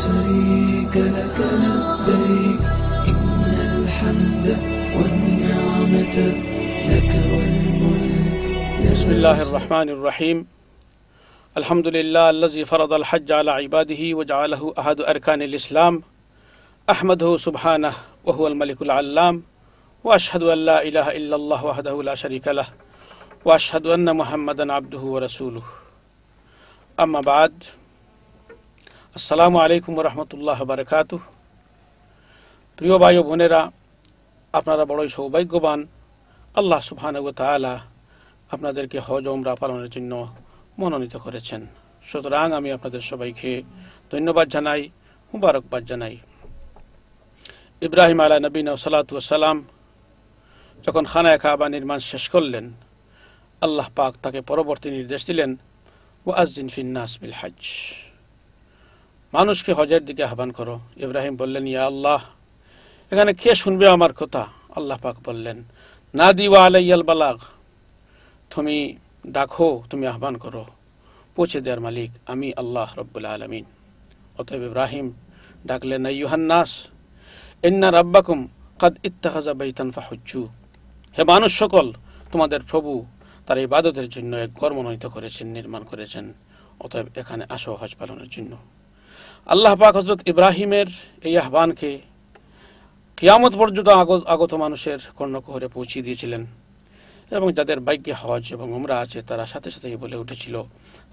شريك لك لبيك إن الحمد والنعمة لك والملك بسم الله الرحمن الرحيم الحمد لله الذي فرض الحج على عباده وجعله أحد أركان الإسلام أحمده سبحانه وهو الملك العلام وأشهد أن لا إله إلا الله وحده لا شريك له وأشهد أن محمدا عبده ورسوله أما بعد আসসালামু আলাইকুম ওয়া রাহমাতুল্লাহি ওয়া বারাকাতুহু। প্রিয় ভাই ও বোনেরা, আপনারা বড়ই সৌভাগ্যবান। আল্লাহ সুবহানাহু ওয়া তাআলা আপনাদেরকে হজ ও উমরা পালনের জন্য মনোনীত করেছেন। সুতরাং আমি আপনাদের সবাইকে ধন্যবাদ জানাই, মুবারকবাদ জানাই। ইব্রাহিম আলাইহিস নবীনা সালাতু ওয়াস সালাম যখন খানায়ে কাবা নির্মাণ শেষ করলেন, আল্লাহ পাক তাকে পরবর্তী নির্দেশ দিলেন, ওয়াজ্জিন ফিন নাস বিল হজ, মানুষকে হজের দিকে আহ্বান করো। ইব্রাহিম বললেন, ইয়া আল্লাহ, এখানে কে শুনবে আমার কথা? আল্লাহ পাক বললেন, নাদি ওয়া আলাইয়াল বালাগ, তুমি ডাকো, তুমি আহ্বান করো, পৌঁছে দেওয়ার মালিক আমি আল্লাহ রব্বুল আলামিন। অতএব ইব্রাহিম ডাকলেন, আইয়ুহান নাস ইন্না রাব্বাকুম কাদ ইত্তাখাযা বাইতান ফাহুজ্জু, হে মানুষ সকল, তোমাদের প্রভু তার ইবাদতের জন্য এক ঘর মনোনীত করেছেন, নির্মাণ করেছেন, অতএব এখানে আসো হজ পালনের জন্য। আল্লাহ পাক হযরত ইব্রাহিমের এই আহ্বানকে কিয়ামত পর্যন্ত আগত মানুষের কর্ণকুহরে পৌঁছে দিয়েছিলেন এবং যাদের ভাগ্যে হজ এবং উমরা আছে তারা সাথে সাথেই বলে উঠেছিল,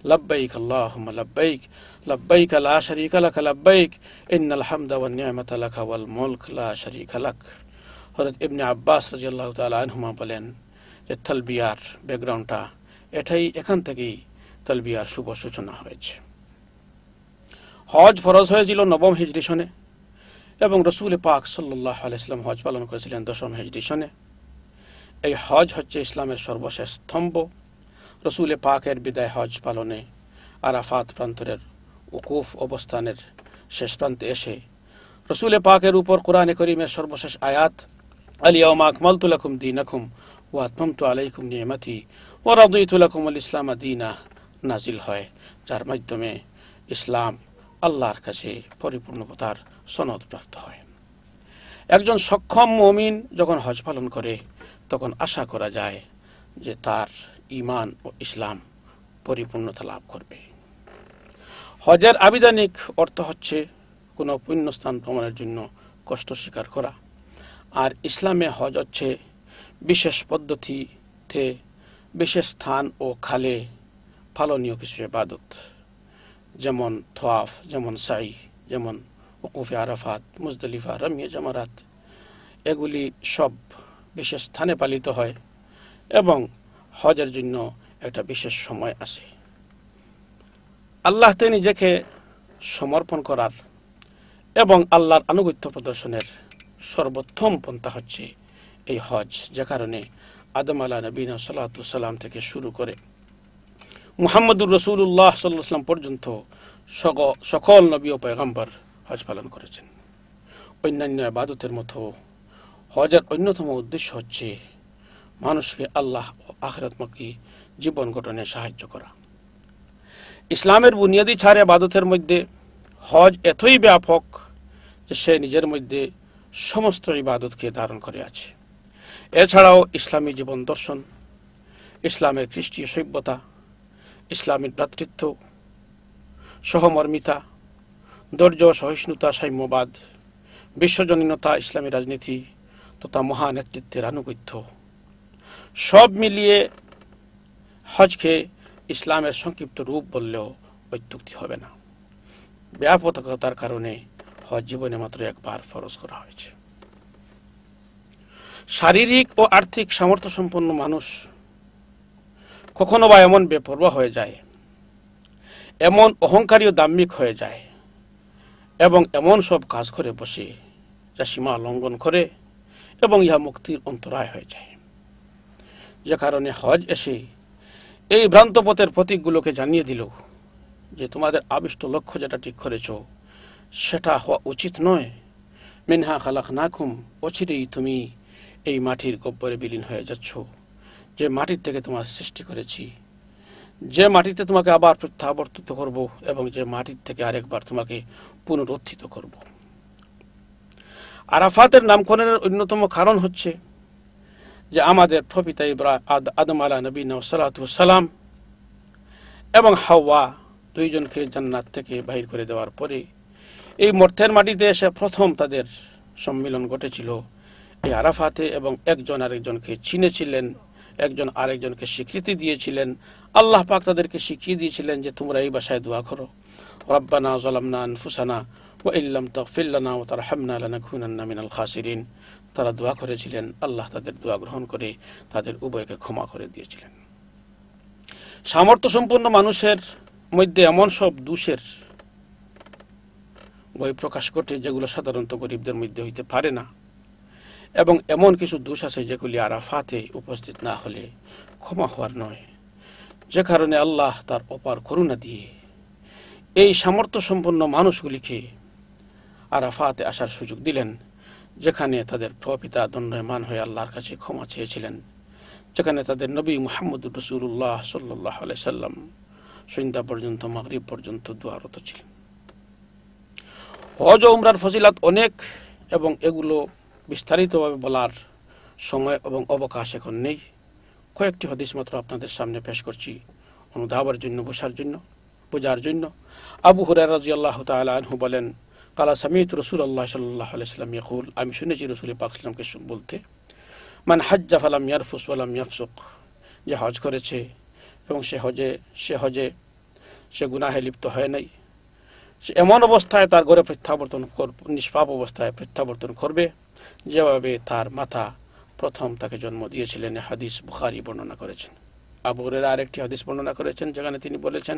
লাব্বাইক আল্লাহুম্মা লাব্বাইক, লাব্বাইক লা শারীকা লাক লাব্বাইক, ইন্নাল হামদা ওয়ান নি'মাতা লাকা ওয়াল মুলক লা শারীকা লাক। হযরত ইবনে আব্বাস রাদিয়াল্লাহু তাআলা আনহুমা বলেন যে তালবিয়ার ব্যাকগ্রাউন্ডটা এখান থেকেই তালবিয়ার শুভ সূচনা হয়েছে। হজ ফরজ হয়েছিল 9 হিজরি সনে এবং রাসূল পাক সাল্লাল্লাহু আলাইহি ওয়াসাল্লাম হজ পালন করেছিলেন 10 হিজরি সনে। এই হজ হচ্ছে ইসলামের সর্বশেষ স্তম্ভ। রাসূল পাকের বিদায় হজ পালনে আরাফাত প্রান্তরের উকুফ অবস্থানের শেষ প্রান্তে এসে রাসূল পাকের উপর কোরআনে কারীমের সর্বশেষ আয়াত আল ইয়াউমা আকমালতু লাকুম দীনাকুম ওয়া আতমামতু আলাইকুম নি'মাতি ওয়া রাদিতু লাকুমুল ইসলাম দীনা নাজিল হয়, যার মাধ্যমে ইসলাম আল্লাহর কাছে পরিপূর্ণতার সনদ প্রাপ্ত হয়। একজন সক্ষম মুমিন যখন হজ পালন করে তখন আশা করা যায় যে তার ঈমান ও ইসলাম পরিপূর্ণতা লাভ করবে। হজের আবিধানিক অর্থ হচ্ছে কোনো পুণ্যস্থান ভ্রমণের জন্য কষ্ট স্বীকার করা, আর ইসলামে হজ হচ্ছে বিশেষ পদ্ধতিতে বিশেষ স্থান ও খালে পালনীয় কিছু ইবাদত, যেমন তওয়াফ, যেমন সাই, যেমন উকুফে আরাফাত, মুজদালিফা, রামিয়ে জামারাত, এগুলি সব বিশেষ স্থানে পালিত হয় এবং হজের জন্য একটা বিশেষ সময় আছে। আল্লাহতে নিজেকে সমর্পণ করার এবং আল্লাহর আনুগত্য প্রদর্শনের সর্বোত্তম পন্থা হচ্ছে এই হজ, যে কারণে আদম আলাইহিস নবীনা সাল্লাল্লাহু আলাইহি ওয়াসাল্লাম থেকে শুরু করে মুহাম্মদুর রাসূলুল্লাহ সাল্লাল্লাহু আলাইহি ওয়াসাল্লাম পর্যন্ত সকল নবী ও পয়গম্বর হজ পালন করেছেন। অন্যান্য ইবাদতের মতো হজের অন্যতম উদ্দেশ্য হচ্ছে মানুষকে আল্লাহ ও আখিরাতমুখী জীবন গঠনে সাহায্য করা। ইসলামের বুনিয়াদী 4 ইবাদতের মধ্যে হজ এতই ব্যাপক যে সে নিজের মধ্যে সমস্ত ইবাদতকে ধারণ করে আছে। এছাড়াও ইসলামী জীবন দর্শন, ইসলামের খ্রিস্টীয় সভ্যতা, ইসলামের ভ্রাতৃত্ব, সহমর্মিতা, ধৈর্য, সহিষ্ণুতা, সাম্যবাদ, বিশ্বজনীনতা, ইসলামী রাজনীতি তথা মহানেতৃত্বের আনুগত্য, সব মিলিয়ে হজকে ইসলামের সংক্ষিপ্ত রূপ বললেও অত্যুক্তি হবে না। ব্যাপকতার কারণে হজ জীবনে মাত্র একবার ফরজ করা হয়েছে। শারীরিক ও আর্থিক সামর্থ্য সম্পন্ন মানুষ কখনো বা এমন বেপরোয়া হয়ে যায়, এমন অহংকারী ও দাম্ভিক হয়ে যায় এবং এমন সব কাজ করে বসে যা সীমা লঙ্ঘন করে এবং ইহা মুক্তির অন্তরায় হয়ে যায়, যে কারণে হজ এসে এই ভ্রান্ত পথের প্রতীকগুলোকে জানিয়ে দিল যে তোমাদের আবিষ্ট লক্ষ্য যেটা ঠিক করেছ সেটা হওয়া উচিত নয়। মিনহা খালাকনাকুম, অচিরেই তুমি এই মাটির গহ্বরে বিলীন হয়ে যাচ্ছ, যে মাটির থেকে তোমার সৃষ্টি করেছি, যে মাটিতে তোমাকে আবার প্রত্যাবর্তিত করব এবং যে মাটির থেকে আরেকবার তোমাকে পুনরুত্থিত করব। আরাফাতের নামকরণের অন্যতম কারণ হচ্ছে যে আমাদের প্রপিতা আদম আলা নবীনা সাল্লাল্লাহু আলাইহি ওয়াসাল্লাম এবং হাওয়া দুইজনকে জান্নাত থেকে বাহির করে দেওয়ার পরে এই মর্তের মাটিতে এসে প্রথম তাদের সম্মিলন ঘটেছিল এই আরাফাতে, এবং একজন আরেকজনকে চিনেছিলেন, একজন আরেকজনকে স্বীকৃতি দিয়েছিলেন। আল্লাহ পাক তাদেরকে শিখিয়ে দিয়েছিলেন যে তোমরা এই ভাষায় দোয়া করো, রব্বানা যালামনা আনফুসানা ওয়া ইল্লাম তাগফির লানা ওয়া তারহামনা লানাকুনান্না মিনাল খাসিরিন। তারা দোয়া করেছিলেন, আল্লাহ তাদের দোয়া গ্রহণ করে তাদের উভয়কে ক্ষমা করে দিয়েছিলেন। সামর্থ্য সম্পন্ন মানুষের মধ্যে এমন সব দোষের বই প্রকাশ ঘটে যেগুলো সাধারণত গরিবদের মধ্যে হইতে পারে না, এবং এমন কিছু দোষ আছে যেগুলি আরাফাতে উপস্থিত না হলে ক্ষমা হওয়ার নয়, যে কারণে আল্লাহ তার অপার করুণা দিয়ে এই সামর্থ্য সম্পন্ন মানুষগুলিকে আরাফাতে আসার সুযোগ দিলেন, যেখানে তাদের প্রপিতা দণ্ডায়মান হয়ে আল্লাহর কাছে ক্ষমা চেয়েছিলেন, যেখানে তাদের নবী মুহাম্মদুর রাসূলুল্লাহ সাল্লাল্লাহু আলাইহি সাল্লাম সন্ধ্যা পর্যন্ত মাগরিব পর্যন্ত দুআরত ছিলেন। হজ ও উমরার ফজিলত অনেক, এবং এগুলো বিস্তারিতভাবে বলার সময় এবং অবকাশ এখন নেই। কয়েকটি হাদিস মাত্র আপনাদের সামনে পেশ করছি অনুধাবনের জন্য, বোঝার জন্য। আবু হুরায়রা রাদিয়াল্লাহু তাআলা আনহু বলেন, কালা সামি'তু রাসূলুল্লাহ সাল্লাল্লাহু আলাইহি ওয়াসাল্লাম ইয়াকুল, আমি শুনেছি রাসূল পাক সাল্লাল্লাহু আলাইহি ওয়াসাল্লামকে বলতে, মান হাজ্জা ফালাম ইয়ারফুস ওয়া লাম ইয়াফসুক, যে হজ করেছে এবং সে গুনাহে লিপ্ত হয় নাই, সে এমন অবস্থায় তার ঘরে নিষ্পাপ অবস্থায় প্রত্যাবর্তন করবে যেভাবে তার মাতা প্রথম তাকে জন্ম দিয়েছিলেন। হাদিস বুখারী বর্ণনা করেছেন। আবু হুরায়রা আরেকটি হাদিস বর্ণনা করেছেন, যেখানে তিনি বলেছেন,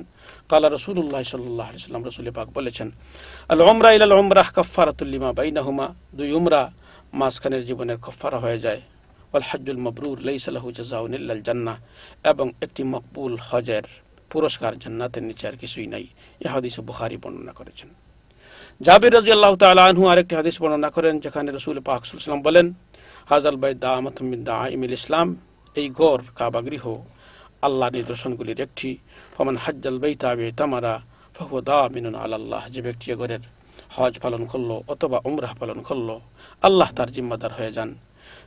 কালা রাসূলুল্লাহ সাল্লাল্লাহু আলাইহি ওয়াসাল্লাম, রাসূল পাক বলেছেন, আল উমরা ইলাল উমরাহ কাফফারাতুল লিমা বাইনাহুমা, দুই উমরা মাঝখানের জীবনের কাফফারা হয়ে যায়। ওয়াল হজ্জুল মাবরুর লাইসা লাহু জাযাউন ইল্লাল জান্নাহ, এবং একটি মকবুল হজের পুরস্কার জান্নাতের নিচে আর কিছুই নাই। এই হাদিস বুখারী বর্ণনা করেছেন। জাবির রাদিয়াল্লাহু তাআলা আনহু আরেকটি হাদিস বর্ণনা করেন, যেখানে রাসূল পাক সাল্লাল্লাহু আলাইহি ওয়াসাল্লাম বলেন, হাযাল বাইত দাআমাতুম মিন দাআইমিল ইসলাম, এই ঘর কাবা গৃহ আল্লাহর নিদর্শনগুলির একটি। ফামান হাজ্জাল বাইতা বিতামারা ফাহুয়া দামিনুন আলাল্লাহ, যে ব্যক্তি ঘরের হজ পালন করলো অথবা উমরাহ পালন করলো, আল্লাহ তার জিম্মাদার হয়ে যান।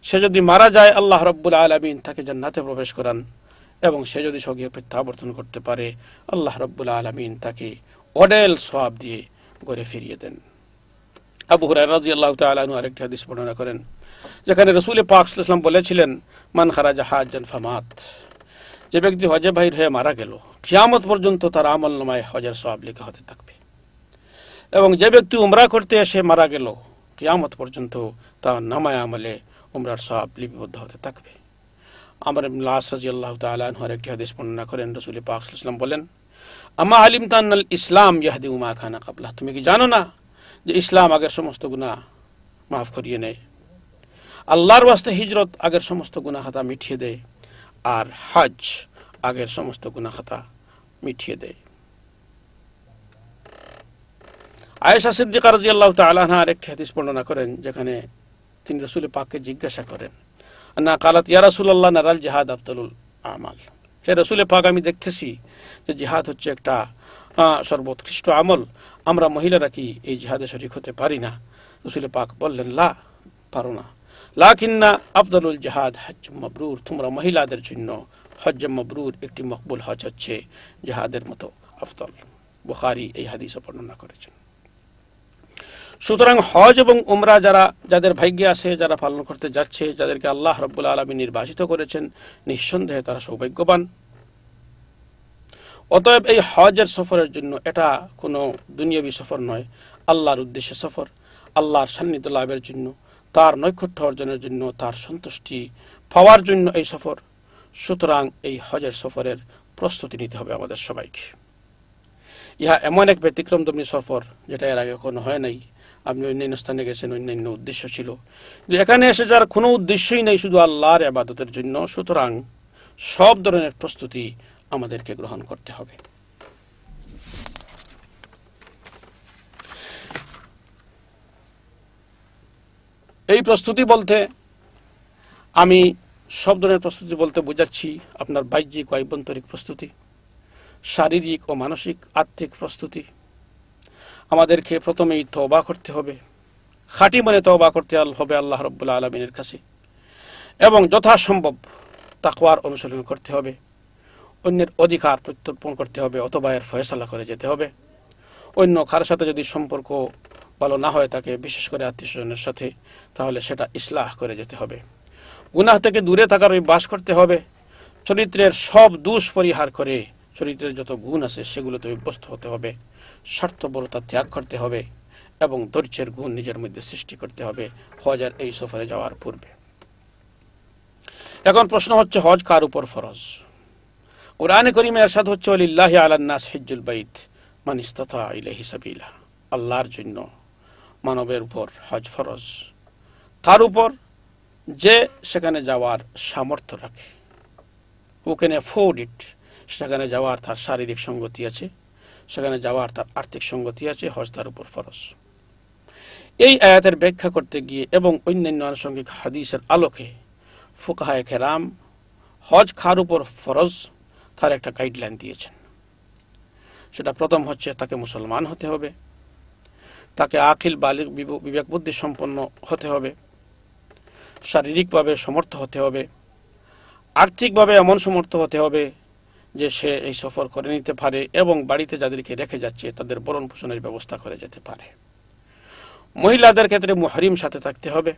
সে যদি মারা যায়, আল্লাহ রাব্বুল আলামিন তাকে জান্নাতে প্রবেশ করান, এবং সে যদি স্বকীয় প্রত্যাবর্তন করতে পারে, আল্লাহ রাব্বুল আলামিন তাকে অডেল সওয়াব দিয়ে ঘরে ফিরিয়ে দেন। আবু হুরায়রা রাদিয়াল্লাহু তাআলা আনহু আরেকটি হাদিস বর্ণনা করেন, যেখানে রাসূল পাক সাল্লাল্লাহু আলাইহি ওয়াসাল্লাম বলেছিলেন, মান খারাজা হাজ্জান ফামাত, যে ব্যক্তি হজে বাহির হয়ে মারা গেল, কিয়ামত পর্যন্ত তার আমলনামায় হজের সওয়াব লেখা হতে থাকবে। এবং যে ব্যক্তি উমরা করতে এসে মারা গেল, কিয়ামত পর্যন্ত তার নামায় আমলে উমরার সওয়াব লিপিবদ্ধ হতে থাকবে। আমর ইবনে আস রাদিয়াল্লাহু তাআলা আনহু আরেকটি হাদিস বর্ণনা করেন, রাসূল পাক সাল্লাল্লাহু আলাইহি ওয়াসাল্লাম বলেন, আমা আলিমতা আন্নাল ইসলাম ইয়াহদি মা কানা ক্বাবলা, তুমি কি জানো না যে ইসলাম আগের সমস্ত গুনাহ মাফ করিয়ে নেয়। আল্লাহর ওয়াস্তে হিজরত আগের সমস্ত গুনাহ খাতা মিটিয়ে দেয়, আর হজ আগের সমস্ত গুনাহ খাতা মিটিয়ে দেয়। আয়েশা সিদ্দিকা রাদিয়াল্লাহু তাআলা আনহা আরেকটি হাদিস বর্ণনা করেন, যেখানে তিনি রাসূল পাককে জিজ্ঞাসা করেন, আন্না কালাত ইয়া রাসূলুল্লাহ নারাল জিহাদ আফদালুল আমাল, হে রাসূল পাক, আমি দেখতেছি যে জিহাদ হচ্ছে একটা সর্বোৎকৃষ্ট আমল, আমরা মহিলারা কি এই জিহাদে শরীক হতে পারি না? রাসূল পাক বললেন, লা, পারো না। লাকিন্না আফদালুল জিহাদ হজ্জ মাবরুর, তোমরা মহিলাদের জন্য হজ্জ মাবরুর, একটি মকবুল হজ হচ্ছে জিহাদের মতো আফদল। বুখারী এই হাদিস বর্ণনা করেছেন। সুতরাং হজ এবং উমরা যাদের ভাগ্যে আছে, যারা পালন করতে যাচ্ছে, যাদেরকে আল্লাহ রাব্বুল আলামিন নির্বাচিত করেছেন, নিঃসন্দেহে তারা সৌভাগ্যবান। অতএব এই হজের সফরের জন্য এটা কোনো দুনিয়াবী সফর নয়, আল্লাহর উদ্দেশ্যে সফর, আল্লাহর সান্নিধ্য লাভের জন্য, তার নৈকট্য অর্জনের জন্য, তার সন্তুষ্টি পাওয়ার জন্য এই সফর। সুতরাং এই হজের সফরের প্রস্তুতি নিতে হবে আমাদের সবাইকে। ইহা এমন এক ব্যতিক্রমধর্মী সফর যেটা এর আগে কখনো হয় নাই। আপনি অন্যান্য স্থানে গেছেন, অন্যান্য উদ্দেশ্য ছিল, যে এখানে এসে যার কোনো উদ্দেশ্যই নেই, শুধু আল্লাহর ইবাদতের জন্য। সুতরাং সব ধরনের প্রস্তুতি আমাদেরকে গ্রহণ করতে হবে। এই প্রস্তুতি বলতে আমি সব ধরনের প্রস্তুতি বলতে বোঝাচ্ছি আপনার বাহ্যিক ও আভ্যন্তরিক প্রস্তুতি। শারীরিক ও মানসিক আত্মিক প্রস্তুতি। আমাদেরকে প্রথমেই তওবা করতে হবে, খাঁটি মনে তওবা করতে হবে আল্লাহ রাব্বুল আলামিনের কাছে, এবং যথাসম্ভব তাকওয়ার অনুসরণ করতে হবে। অন্যের অধিকার প্রত্যর্পণ করতে হবে অথবা এর ফয়সালা করে যেতে হবে। অন্য কার সাথে যদি সম্পর্ক ভালো না হয় তাকে, বিশেষ করে আত্মীয়স্বজনের সাথে, তাহলে সেটা ইসলাহ করে যেতে হবে। গুনাহ থেকে দূরে থাকার অভ্যাস করতে হবে। চরিত্রের সব দোষ পরিহার করে চরিত্রের যত গুণ আছে সেগুলোতে অভ্যস্ত হতে হবে। স্বার্থপরতা ত্যাগ করতে হবে এবং ধৈর্যের গুণ নিজের মধ্যে সৃষ্টি করতে হবে হজের এই সফরে যাওয়ার পূর্বে। এখন প্রশ্ন হচ্ছে, হজ কার উপর ফরজ? কুরআনে কারীমে ইরশাদ হচ্ছে, ওয়ালিল্লাহি আলান নাস হিজ্জুল বাইত মান ইসতাতা ইলাইহি সাবিলা। আল্লাহর জন্য মানবের উপর হজ ফরজ, তার উপর যে সেখানে যাওয়ার সামর্থ্য রাখে, হু ক্যান অ্যাফোর্ড ইট। সেখানে যাওয়ার তার শারীরিক সঙ্গতি আছে, সেখানে যাওয়ার তার আর্থিক সঙ্গতি আছে, হজ তার উপর ফরজ। এই আয়াতের ব্যাখ্যা করতে গিয়ে এবং অন্যান্য আনুষঙ্গিক হাদিসের আলোকে ফুকাহায়ে কেরাম হজ কার উপর ফরজ তার একটা গাইডলাইন দিয়েছেন। সেটা প্রথম হচ্ছে, তাকে মুসলমান হতে হবে, তাকে আকিল বালিগ বিবেক বুদ্ধি সম্পন্ন হতে হবে, শারীরিকভাবে সমর্থ হতে হবে, আর্থিকভাবে এমন সমর্থ হতে হবে যে সে এই সফর করে নিতে পারে এবং বাড়িতে যাদেরকে রেখে যাচ্ছে তাদের ভরণ পোষণের ব্যবস্থা করে যেতে পারে। মহিলাদের ক্ষেত্রে মুহরিম সাথে থাকতে হবে,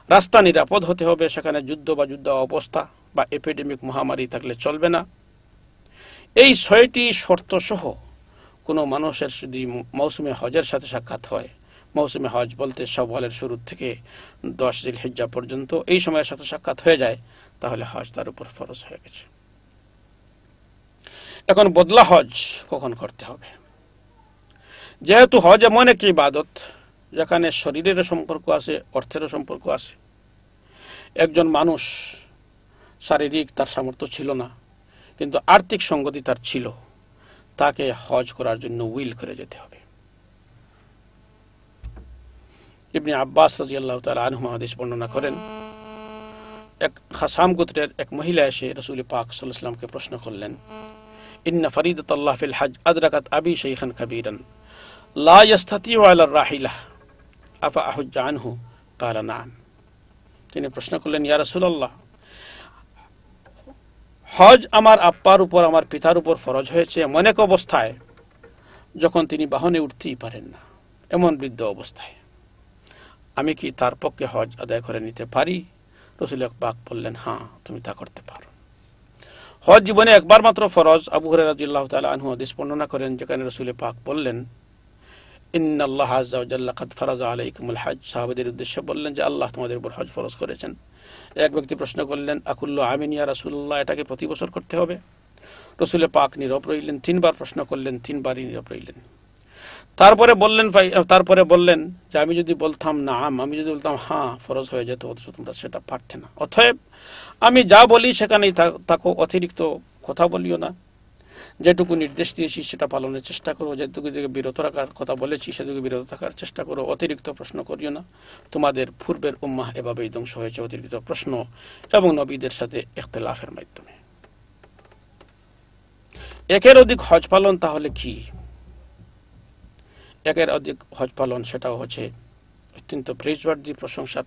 রাস্তা নিরাপদ হতে হবে, সেখানে যুদ্ধ বা যুদ্ধ অবস্থা বা এপিডেমিক মহামারী থাকলে চলবে না। এই 6টি শর্ত সহ কোনো মানুষের যদি মৌসুমে হজের সাথে সাক্ষাৎ হয়, মৌসুমে হজ বলতে শাওয়ালের শুরু থেকে 10 জিলহিজ্জা পর্যন্ত এই সময়ের সাথে সাক্ষাৎ হয়ে যায়, তাহলে হজ তার উপর ফরজ হয়ে গেছে। এখন বদলা হজ কখন করতে হবে? যেহেতু হজ এমন একটি ইবাদত যেখানে শরীরের সম্পর্ক আছে, অর্থেরও সম্পর্ক আছে। একজন মানুষ শারীরিক তার সামর্থ্য ছিল না, কিন্তু আর্থিক সঙ্গতি তার ছিল, তাকে হজ করার জন্য উইল করে যেতে হবে। ইবনে আব্বাস রাদিয়াল্লাহু তাআলা আনহু হাদিস বর্ণনা করেন, এক খাসাম গোত্রের এক মহিলা এসে রাসূল পাক সাল্লাল্লাহু আলাইহি ওয়াসাল্লামকে প্রশ্ন করলেন, ইন্না ফরিদাতাল্লাহ ফিল হজ আদরাকাত আবি শাইখান কাবীরান লা ইস্তাতিউ আলার রাহিলাহ আফা আহুজ্জ আনহু ক্বালা নাম। তিনি প্রশ্ন করলেন, ইয়া রাসূলুল্লাহ, হজ আমার আব্বার উপর, আমার পিতার উপর ফরজ হয়েছে এমন এক অবস্থায় যখন তিনি বাহনে উঠতেই পারেন না, এমন বৃদ্ধ অবস্থায়, আমি কি তার পক্ষে হজ আদায় করে নিতে পারি? রাসূল পাক বললেন, হ্যাঁ, তুমি তা করতে পারো। হজ জীবনে একবার মাত্র ফরজ। আবু হুরায়রা রাদিয়াল্লাহু তাআলা আনহু হাদিস বর্ণনা করেন, যেখানে রাসূল পাক বললেন, ইন্নাল্লাহ আযজা ওয়া জাল্লা কাদ ফারাজা আলাইকুমুল হজ। সাহাবাদের উদ্দেশ্যে বললেন যে আল্লাহ তোমাদের উপর হজ ফরজ করেছেন। এক ব্যক্তি প্রশ্ন করলেন, আকুল্লু আমিন ইয়া রাসূলুল্লাহ, এটাকে প্রতি বছর করতে হবে? রাসূল পাক নীরব রইলেন। 3 বার প্রশ্ন করলেন, 3 বারই নীরব রইলেন। তারপরে বললেন যে আমি যদি বলতাম নাম, আমি যদি বলতাম হ্যাঁ, ফরজ হয়ে যেত, অথচ তোমরা সেটা পারতে না। অতএব আমি যা বলি সেখানেই থাকো, অতিরিক্ত কথা বলিও না। যেটুকু নির্দেশ দিয়েছি সেটা পালনের চেষ্টা করো, যেটুকু থেকে বিরত রাখার কথা বলেছি সেটুকু বিরত থাকার চেষ্টা করো, অতিরিক্ত প্রশ্ন করিও না। তোমাদের পূর্বের উম্মাহ এভাবেই ধ্বংস হয়েছে, অতিরিক্ত প্রশ্ন এবং নবীদের সাথে ইখতিলাফের মাধ্যমে। একের অধিক হজ পালন তাহলে কি? একের অধিক হজ পালন সেটাও হচ্ছে অত্যন্ত প্রেজওয়ার্দি, প্রশংসার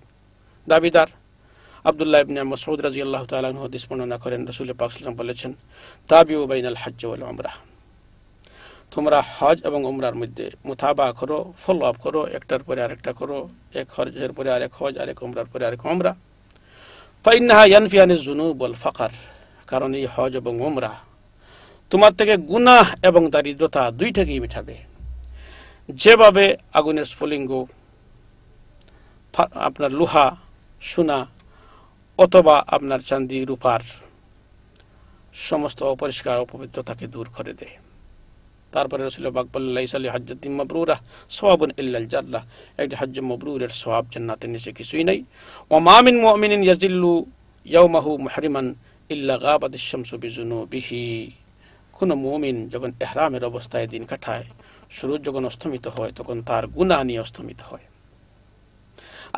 দাবিদার। আব্দুল্লাহ ইবনে মাসউদ রাদিয়াল্লাহু তাআলা আনহু হাদিস বর্ণনা করেন, রাসূল পাক সাল্লাল্লাহু আলাইহি ওয়াসাল্লাম বলেছেন, তাবিউ বাইনাল হজ্জ ওয়াল উমরাহ, তোমরা হজ এবং উমরার মধ্যে মুতাবা করো, ফলো আপ করো, একটার পরে আরেকটা করো, এক হজের পরে আরেক হজ, আরেক উমরার পরে আরেক উমরা। ফাইন্নাহা ইয়ানফিয়ানিজ যুনুব ওয়াল ফাকর, কারণ এই হজ এবং উমরা তোমার থেকে গুনাহ এবং দারিদ্রতা দুইটাকেই মিটাবে। যেভাবে আগুনের স্ফুলিঙ্গ আপনার লোহা, সোনা অথবা আপনার চাঁদি, রূপার সমস্ত অপরিষ্কার অপবিত্রতাকে দূর করে দেয়। তারপরে রাসূল পাক বললেন, লাইসা লিহাজ্জাতিন মাবরুরা সওয়াবুন ইল্লাল জান্নাহ, একটি হজ্জ মাবরুরের সওয়াব জান্নাতের নিচে কিছুই নাই। ওয়া মা মিন মুমিনিন ইয়াজিল্লু ইয়াওমাহু মুহরিমান ইল্লা গাবাতিশ শামসু বিজুনুবিহি, কোন মুমিন যখন ইহরামের অবস্থায় দিন কাটায়, সূর্য যখন অস্তমিত হয় তখন তার গুনাহ নিয়ে অস্তমিত হয়।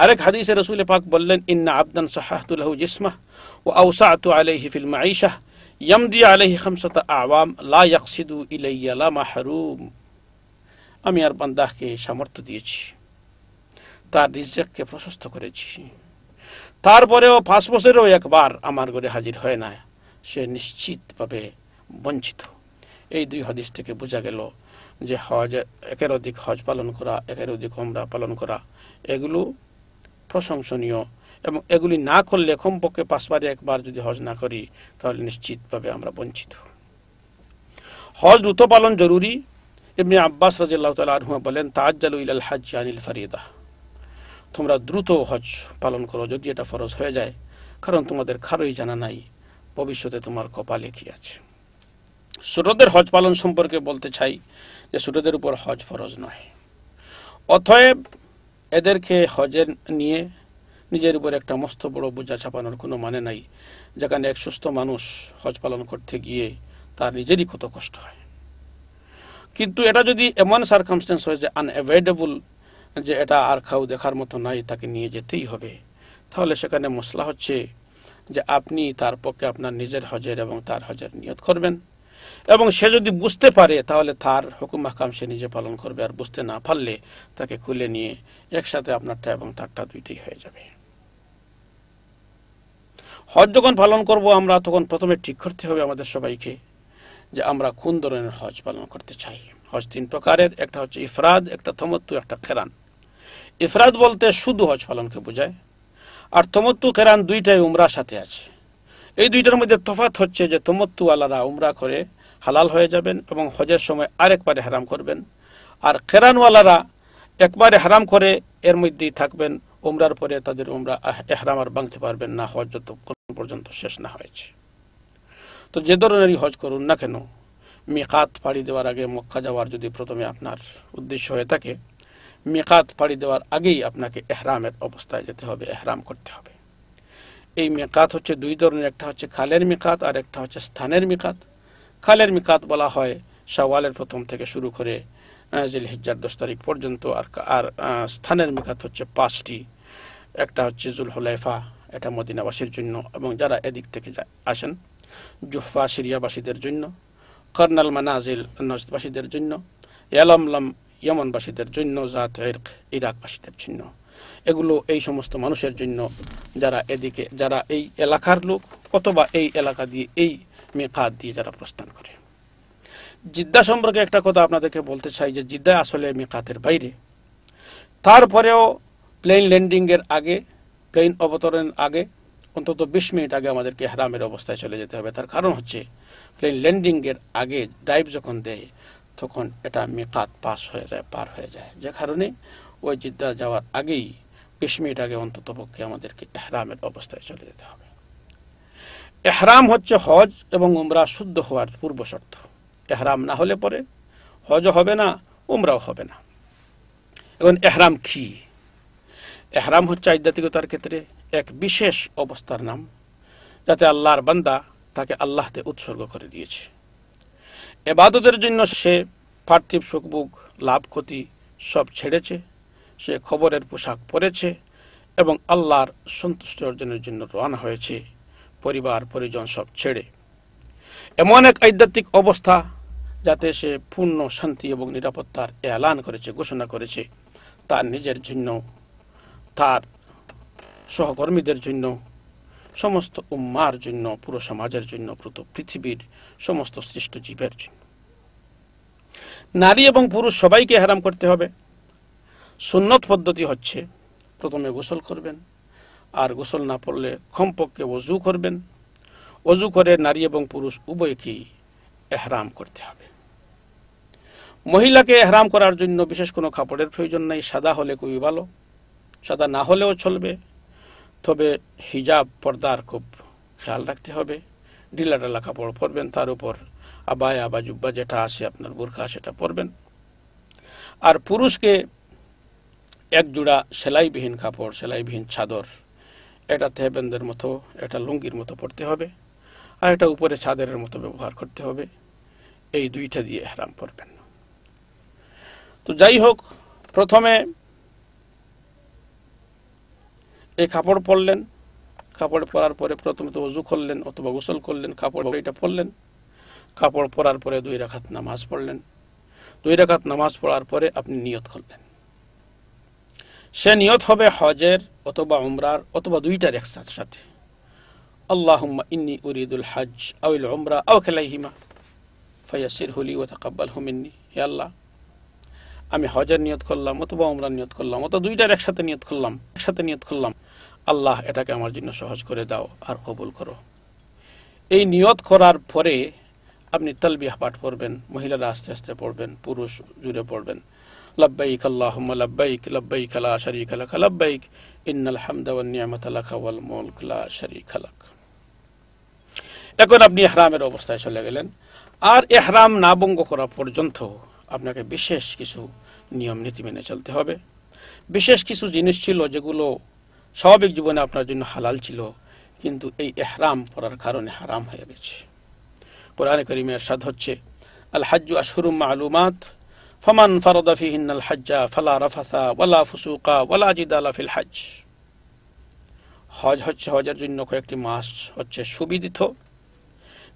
আরেক হাদিসে রাসূল পাক বললেন, ইন্না আবদান সাহাহতু লাহু জিসমাহ ওয়া আওসাআতু আলাইহি ফিল মাঈশাহ ইয়ামদি আলাইহি খামসাতা আওয়াম লা ইয়াকসিদু ইলাইয়া লা মাহরুম। আমি আর বান্দাকে সামর্থ্য দিয়েছি, তার রিজেককে প্রশস্ত করেছি, তারপরেও 5 বছরেও একবার আমার ঘরে হাজির হয় না, সে নিশ্চিতভাবে বঞ্চিত। এই 2 হাদিস থেকে বোঝা গেল যে হজ, একের অধিক হজ পালন করা, একের অধিক উমরা পালন করা, এগুলো প্রশংসনীয়, এবং এগুলি না করলে কমপক্ষে 5 বারে একবার যদি হজ না করি তাহলে নিশ্চিতভাবে আমরা বঞ্চিত। হজ দ্রুত পালন জরুরি। ইবনে আব্বাস রাদিয়াল্লাহু তাআলা আনহু বলেন, তাআজ্জালু ইলাল হজ্জ আনিল ফরিদা, তোমরা দ্রুত হজ পালন করো যদি এটা ফরজ হয়ে যায়, কারণ তোমাদের কারোই জানা নাই ভবিষ্যতে তোমার কপালে কি আছে। ছোটদের হজ পালন সম্পর্কে বলতে চাই যে ছোটদের উপর হজ ফরজ নয়, অতএব এদেরকে হজের নিয়ে নিজের উপর একটা মস্ত বড় বোঝা চাপানোর কোনো মানে নাই, যেখানে এক সুস্থ মানুষ হজ পালন করতে গিয়ে তার নিজেরই কত কষ্ট হয়। কিন্তু এটা যদি এমন সার্কামস্টেন্স হয় যে আনঅ্যাভয়েডেবল, যে এটা আর খাও দেখার মতো নাই, তাকে নিয়ে যেতেই হবে, তাহলে সেখানে মসলা হচ্ছে যে আপনি তার পক্ষে আপনার নিজের হজের এবং তার হজের নিয়ত করবেন, এবং সে যদি বুঝতে পারে তাহলে তার হুকুম আহকাম সে নিজে পালন করবে, আর বুঝতে না পারলে তাকে খুলে নিয়ে একসাথে আপনারটা এবং তারটা দুইটাই হয়ে যাবে। হজ যখন পালন করব আমরা, তখন প্রথমে ঠিক করতে হবে আমাদের সবাইকে যে আমরা কোন ধরনের হজ পালন করতে চাই। হজ 3 প্রকারের, একটা হচ্ছে ইফরাদ, একটা তামাত্তু, একটা কিরান। ইফরাদ বলতে শুধু হজ পালনকে বোঝায়, আর তামাত্তু কিরান দুইটাই উমরার সাথে আছে। এই দুইটার মধ্যে তফাৎ হচ্ছে যে তামাত্তু ওয়ালারা উমরা করে হালাল হয়ে যাবেন এবং হজের সময় আরেকবারে হারাম করবেন, আর কিরান ওয়ালারা একবারে হারাম করে এর মধ্যেই থাকবেন, উমরার পরে তাদের উমরা ইহরাম আর ভাঙতে পারবেন না হজ যতক্ষণ পর্যন্ত শেষ না হয়েছে। তো যে ধরনেরই হজ করুন না কেন, মিকাত পাড়ি দেওয়ার আগে মক্কা যাওয়ার যদি প্রথমে আপনার উদ্দেশ্য হয়ে থাকে, মিকাত পাড়ি দেওয়ার আগেই আপনাকে ইহরামের অবস্থায় যেতে হবে, ইহরাম করতে হবে। এই মিকাত হচ্ছে 2 ধরনের, একটা হচ্ছে খালের মিকাত আর একটা হচ্ছে স্থানের মিকাত। খালের মিকাত বলা হয় শাওয়ালের প্রথম থেকে শুরু করে জিলহিজ্জার 10 তারিখ পর্যন্ত, আর স্থানের মিকাত হচ্ছে 5টি। একটা হচ্ছে জুলহুলাইফা, এটা মদিনাবাসীর জন্য এবং যারা এদিক থেকে আসেন, জুহফা সিরিয়াবাসীদের জন্য, কর্নাল মানাজিল নজদবাসীদের জন্য, ইয়ালামলাম ইয়মনবাসীদের জন্য, জাত ইরক ইরাকবাসীদের জন্য। এগুলো এই সমস্ত মানুষের জন্য যারা এদিকে, যারা এই এলাকার লোক অথবা এই এলাকা দিয়ে, এই মিকাত দিয়ে যারা প্রস্থান করে। জিদ্দা সম্পর্কে একটা কথা আপনাদেরকে বলতে চাই যে জিদ্দা আসলে মিকাতের বাইরে, তারপরেও প্লেন ল্যান্ডিং এর আগে, প্লেন অবতরণের আগে অন্তত 20 মিনিট আগে আমাদেরকে ইহরামের অবস্থায় চলে যেতে হবে। তার কারণ হচ্ছে প্লেন ল্যান্ডিং এর আগে ডাইভ যখন দেয় তখন এটা মিকাত পার হয়ে যায়, যে কারণে ওই জিদ্দা যাওয়ার আগেই 20 মিনিট আগে অন্তত পক্ষে আমাদেরকে ইহরামের অবস্থায় চলে যেতে হবে। ইহরাম হচ্ছে হজ এবং উমরা শুদ্ধ হওয়ার পূর্ব শর্ত। ইহরাম না হলে পরে হজও হবে না, উমরাও হবে না। এবং ইহরাম কি? ইহরাম হচ্ছে আধ্যাত্মিকতার ক্ষেত্রে এক বিশেষ অবস্থার নাম, যাতে আল্লাহর বান্দা তাকে আল্লাহতে উৎসর্গ করে দিয়েছে। ইবাদতের জন্য সে পার্থিব সুখভোগ, লাভ ক্ষতি সব ছেড়েছে, সে খবরের পোশাক পরেছে এবং আল্লাহর সন্তুষ্টি অর্জনের জন্য রওনা হয়েছে, পরিবার পরিজন সব ছেড়ে। এমন এক আধ্যাত্মিক অবস্থা যাতে সে পূর্ণ শান্তি এবং নিরাপত্তার এলান করেছে, ঘোষণা করেছে, তার নিজের জন্য, তার সহকর্মীদের জন্য, সমস্ত উম্মার জন্য, পুরো সমাজের জন্য, পুরো পৃথিবীর সমস্ত সৃষ্ট জীবের জন্য। নারী এবং পুরুষ সবাইকে ইহরাম করতে হবে। সুন্নত পদ্ধতি হচ্ছে প্রথমে গোসল করবেন, আর গোসল না পড়লে কমপক্ষে ওযু করবেন। ওযু করে নারী এবং পুরুষ উভয়কেই ইহরাম করতে হবে। মহিলাকে ইহরাম করার জন্য বিশেষ কোনো কাপড়ের প্রয়োজন নেই, সাদা হলে খুবই ভালো, সাদা না হলেও চলবে, তবে হিজাব পর্দার খুব খেয়াল রাখতে হবে। ঢিলা ঢালা কাপড় পরবেন, তার উপর আবায়া বা জুব্বা যেটা আছে আপনার বোরকা সেটা পরবেন। আর পুরুষকে এক জোড়া সেলাইবিহীন কাপড়, সেলাইবিহীন চাদর, এটা তেহবেন্দের মতো, এটা লুঙ্গির মতো পরতে হবে, আর এটা উপরে চাদরের মতো ব্যবহার করতে হবে। এই 2টা দিয়ে ইহরাম পরবেন। তো যাই হোক, প্রথমে এই কাপড় পরলেন, কাপড় পরার পরে প্রথমে তো ওযু করলেন অথবা গোসল করলেন, কাপড় এটা পরলেন, কাপড় পরার পরে 2 রাকাত নামাজ পড়লেন, 2 রাকাত নামাজ পড়ার পরে আপনি নিয়ত করলেন। সে নিয়ত হবে হজের অথবা উমরার অথবা দুইটার একসাথে। আল্লাহুম্মা ইন্নী উরিদুল হজ আউল উমরা আও কিলাইহিমা ফায়াসসিরহু লি ওয়া তাকাব্বালহু মিন্নি। হে আল্লাহ, আমি হজের নিয়ত করলাম অথবা উমরার নিয়ত করলাম অথবা দুইটার একসাথে নিয়ত করলাম, আল্লাহ এটাকে আমার জন্য সহজ করে দাও আর কবুল করো। এই নিয়ত করার পরে আপনি তালবিয়াহ পাঠ করবেন, মহিলারা আস্তে আস্তে পড়বেন, পুরুষ জুড়ে পড়বেন। লাব্বাইক আল্লাহুম্মা লাব্বাইক লাব্বাইক লা শারীকা লাক লাব্বাইক ইন্নাল হামদা ওয়ান নি'মাতা লাক ওয়াল মুলক লা শারীকা লাক। এখন আপনি ইহরামের অবস্থায় চলে গেলেন। আর ইহরাম না ভঙ্গ করা পর্যন্ত আপনাকে বিশেষ কিছু নিয়ম নীতি মেনে চলতে হবে। বিশেষ কিছু জিনিস ছিল যেগুলো স্বাভাবিক জীবনে আপনার জন্য হালাল ছিল, কিন্তু এই ইহরাম পরার কারণে হারাম হয়ে গেছে। কোরআনে কারীমে ইরশাদ হচ্ছে, আল হাজ্জু আশহুরুম মা'লুমাত ফামান ফারাদা ফীহিন্নাল হাজ্জা ফালা রাফাসা ওয়ালা ফুসুকা ওয়ালা জিদালা ফিল হজ। হজের জন্য কয়েকটি মাস হচ্ছে সুবিদিত,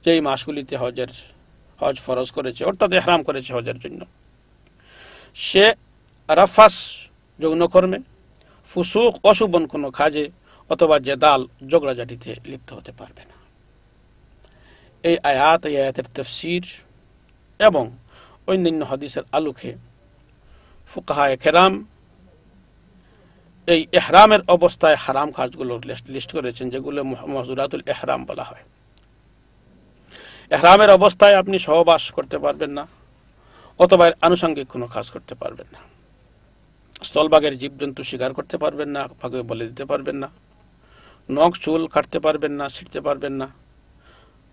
যেই মাসগুলিতে হজ ফরজ করেছে অর্থাৎ ইহরাম করেছে হজের জন্য। সে রাফাস যৌনকর্মে, ফুসুক অশুভন কোনো কাজে অথবা জেদাল ঝগড়াঝাটিতে লিপ্ত হতে পারবে না। এই আয়াতের তাফসীর এবং অন্যান্য হাদিসের আলোকে ফুকাহায়ে কেরাম এই ইহরামের অবস্থায় হারাম কাজগুলোর লিস্ট করেছেন, যেগুলো মাহজুরাতুল ইহরাম বলা হয়। ইহরামের অবস্থায় আপনি সহবাস করতে পারবেন না অথবা আনুষঙ্গিক কোনো কাজ করতে পারবেন না। স্থলভাগের জীবজন্তু শিকার করতে পারবেন না, ভাগে বলে দিতে পারবেন না, নখ চুল কাটতে পারবেন না, ছিঁড়তে পারবেন না,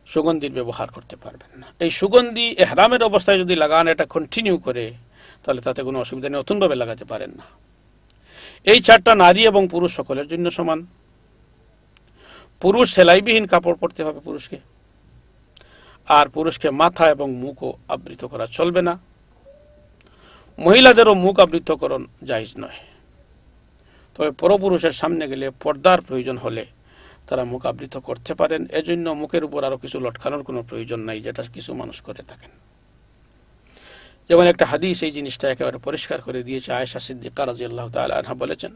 সুগন্ধির ব্যবহার করতে পারবেন না। এই সুগন্ধি ইহরামের অবস্থায় যদি লাগান, এটা কন্টিনিউ করে, তাহলে তাতে কোনো অসুবিধা নেই, নতুনভাবে লাগাতে পারেন না। এই 4টা নারী এবং পুরুষ সকলের জন্য সমান। পুরুষ সেলাইবিহীন কাপড় পরতে হবে পুরুষকে, আর পুরুষকে মাথা এবং মুখও আবৃত করা চলবে না। মহিলাদেরও মুখ আবৃতকরণ জায়েজ নয়, তবে পরপুরুষের সামনে গেলে পর্দার প্রয়োজন হলে তারা মুখ আবৃত করতে পারেন। এজন্য মুখের উপর আরো কিছু লটকানোর কোনো প্রয়োজন নাই, যেটা কিছু মানুষ করে থাকেন। যেমন একটা হাদিস এই জিনিসটা একেবারে পরিষ্কার করে দিয়েছে। আয়েশা সিদ্দিকা রাদিয়াল্লাহু তাআলা আনহা বলেছেন,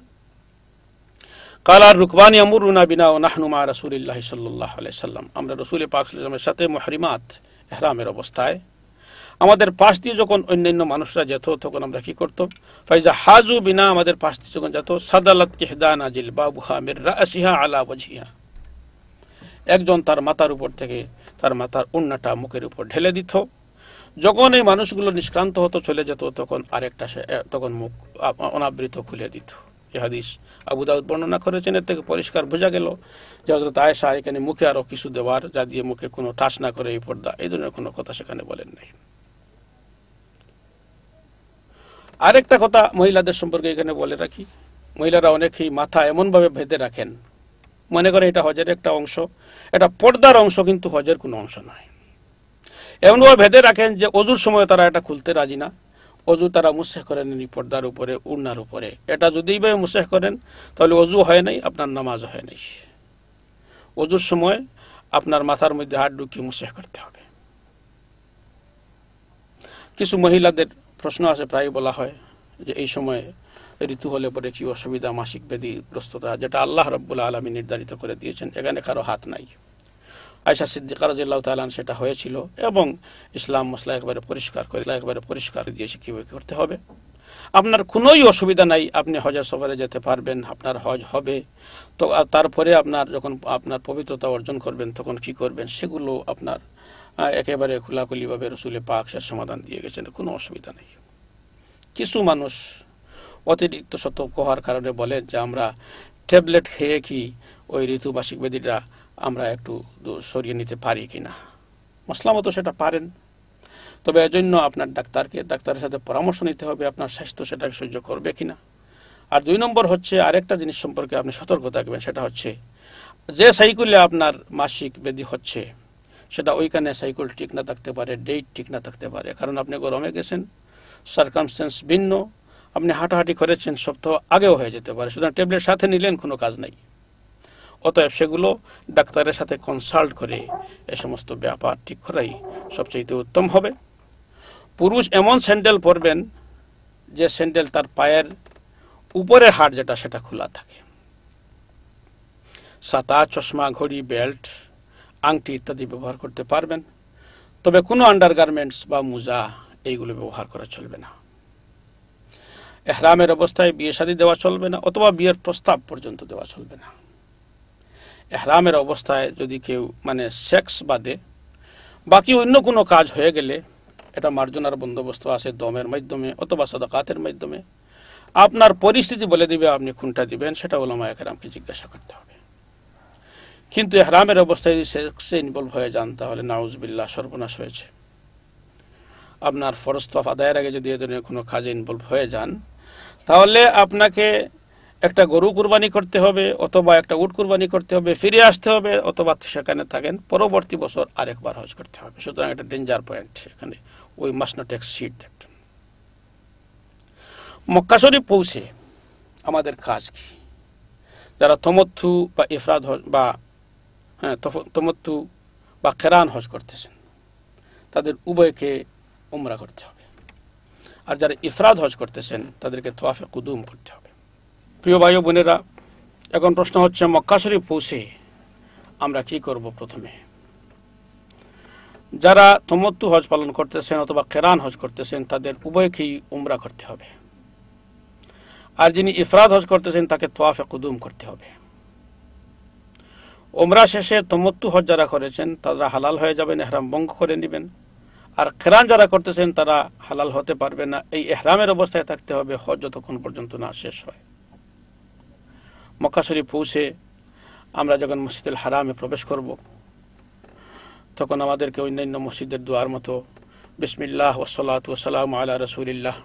কালা রুকবান ইয়ামুরুনা বিনা ওয়া নাহনু মা রাসূলিল্লাহি সাল্লাল্লাহু আলাইহি সাল্লাম। আমরা রাসূল পাক সাল্লাল্লাহু আলাইহি ওয়াসাল্লামের সাথে মুহরিমাত ইহরামের অবস্থায় আমাদের পাশ দিয়ে যখন অন্যান্য মানুষরা যেত, তখন আমরা কি করতাম? ফাইজা হাজু বিনা, আমাদের পাশ দিয়ে যখন যেত, সাদালাত ইহদানা জিলবাবুহা মির রাসিহা আলা ওয়াজহিহা, একজন তার মাথার উপর থেকে তার মাথার ওড়নাটা মুখের উপর ঢেলে দিত। যখন এই মানুষগুলো নিষ্ক্রান্ত হতো, চলে যেত, তখন আরেকটা তখন মুখ অনাবৃত খুলে দিত। এই হাদিস আবু দাউদ বর্ণনা করেছেন। এর থেকে পরিষ্কার বোঝা গেল যে হযরত আয়েশা এখানে মুখে আরো কিছু দেওয়ার, যা দিয়ে মুখে কোনো টাচ না করে এই পর্দা, এই ধরনের কোনো কথা সেখানে বলেন নাই। আরেকটা কথা মহিলাদের সম্পর্কে এখানে বলে রাখি, মহিলারা অনেকেই মাথা এমন ভাবে বেঁধে রাখেন, মনে করে এটা হজের একটা অংশ, এটা পর্দার অংশ, কিন্তু হজের কোনো অংশ নয়। এমনভাবে বেঁধে রাখেন যে অজুর সময় তারা এটা খুলতে রাজি না। অজু তারা মুসেহ করেন পর্দার উপরে, উড়নার উপরে। এটা যদি এইভাবে মুসেহ করেন, তাহলে অজু হয় নাই, আপনার নামাজ হয় নাই। অজুর সময় আপনার মাথার মধ্যে হাত ঢুকিয়ে মুসেহ করতে হবে। কিছু মহিলাদের প্রশ্ন আছে, প্রায় বলা হয় যে এই সময় ঋতু হলে পরে কি অসুবিধা, মাসিক ব্যাধিগ্রস্ততা, যেটা আল্লাহ রাব্বুল আলামিন নির্ধারিত করে দিয়েছেন, এখানে কারো হাত নাই। আয়েশা সিদ্দিকা রাদিয়াল্লাহু তাআলা সেটা হয়েছিল, এবং ইসলাম মসলা একবারে পরিষ্কার দিয়েছে কিভাবে করতে হবে। আপনার কোনোই অসুবিধা নাই, আপনি হজের সফরে যেতে পারবেন, আপনার হজ হবে। তো তারপরে আপনার যখন আপনার পবিত্রতা অর্জন করবেন, তখন কি করবেন সেগুলো আপনার একেবারে খোলাখুলিভাবে রাসূল পাক সমাধান দিয়ে গেছেন, কোনো অসুবিধা নেই। কিছু মানুষ অতিরিক্ত সতর্ক হওয়ার কারণে বলেন যে আমরা ট্যাবলেট খেয়ে কি ওই ঋতুবার্ষিক ব্যাধিটা আমরা একটু সরিয়ে নিতে পারি কিনা। মসলা মতো সেটা পারেন, তবে এজন্য আপনার ডাক্তারের সাথে পরামর্শ নিতে হবে, আপনার স্বাস্থ্য সেটাকে সহ্য করবে কিনা। আর 2 নম্বর হচ্ছে আরেকটা জিনিস সম্পর্কে আপনি সতর্ক থাকবেন, সেটা হচ্ছে যে সাইকেলে আপনার মাসিক ব্যাধি হচ্ছে, সেটা ওইখানে সাইকেল ঠিক না থাকতে পারে, ডেট ঠিক না থাকতে পারে। কারণ আপনি গরমে গেছেন, সার্কামস্টেন্স ভিন্ন, আপনি হাঁটাহাঁটি করেছেন, সপ্তাহ আগেও হয়ে যেতে পারে। সুতরাং ট্যাবলেট সাথে নিলেন কোনো কাজ নাই। অতএব সেগুলো ডাক্তারের সাথে কনসাল্ট করে এ সমস্ত ব্যাপার ঠিক করাই সবচেয়ে উত্তম হবে। পুরুষ এমন স্যান্ডেল পরবেন যে স্যান্ডেল তার পায়ের উপরের হাড় যেটা সেটা খোলা থাকে। ছাতা, চশমা, ঘড়ি, বেল্ট, আংটি ইত্যাদি ব্যবহার করতে পারবেন, তবে কোনো আন্ডারগার্মেন্টস বা মোজা এইগুলো ব্যবহার করা চলবে না। ইহরামের অবস্থায় বিয়ে শাদী দেওয়া চলবে না, অথবা বিয়ের প্রস্তাব পর্যন্ত দেওয়া চলবে না। ইহরামের অবস্থায় যদি কেউ সেক্স বাদে বাকি অন্য কোনো কাজ হয়ে গেলে এটা মার্জনার বন্দোবস্ত আছে দমের মাধ্যমে অথবা সাদাকাতের মাধ্যমে। আপনার পরিস্থিতি বলে দিবে আপনি কোনটা দিবেন, সেটা উলামায়ে কেরামকে জিজ্ঞাসা করতে হবে। কিন্তু ইহরামের অবস্থায় যদি সেক্সে ইনভলভ হয়ে যান তাহলে নাউজুবিল্লাহ, সর্বনাশ হয়েছে। আপনার ফরজ তওয়াফ আদায়ের আগে যদি এ ধরনের কোনো কাজে ইনভলভ হয়ে যান তাহলে আপনাকে একটা গরু কুরবানি করতে হবে, অথবা একটা উট কুরবানি করতে হবে, ফিরে আসতে হবে, অথবা সেখানে থাকেন, পরবর্তী বছর আরেকবার হজ করতে হবে। সুতরাং এটা ডেঞ্জার পয়েন্ট, এখানে we must not exceed that. Mecca Sharif পৌঁছে আমাদের কাজ কি? যারা তমত্তু বা ইফরাদ বা তমত্তু বা কেরান হজ করতেছেন তাদের উভয়কে উমরা করতে হবে, আর যারা ইফরাদ হজ করতেছেন তাদেরকে তওয়াফে কুদুম করতে হবে। প্রিয় ভাই ও বোনেরা, এখন প্রশ্ন হচ্ছে মক্কা শরীফ পৌঁছে আমরা কি করব? প্রথমে যারা তমত্তু হজ পালন করতেছেন অথবা কেরান হজ করতেছেন তাদের উভয়কেই উমরা করতে হবে, আর যিনি ইফরাদ হজ করতেছেন তাকে তওয়াফে কুদুম করতে হবে। উমরা শেষে তমত্তু হজ যারা করেছেন তারা হালাল হয়ে যাবেন, ইহরাম ভঙ্গ করে নেবেন, আর কেরান যারা করতেছেন তারা হালাল হতে পারবে না। এই ইহরামের অবস্থায় থাকতে হবে হজ যতক্ষণ পর্যন্ত না শেষ হয়। মক্কা শরীফ পৌঁছে আমরা যখন মসজিদুল হারামে প্রবেশ করব তখন আমাদেরকে অন্যান্য মসজিদের দোয়ার মতো বিসমিল্লাহ ওয়াসসালাতু ওয়াসসালামু আলা রাসূলিল্লাহ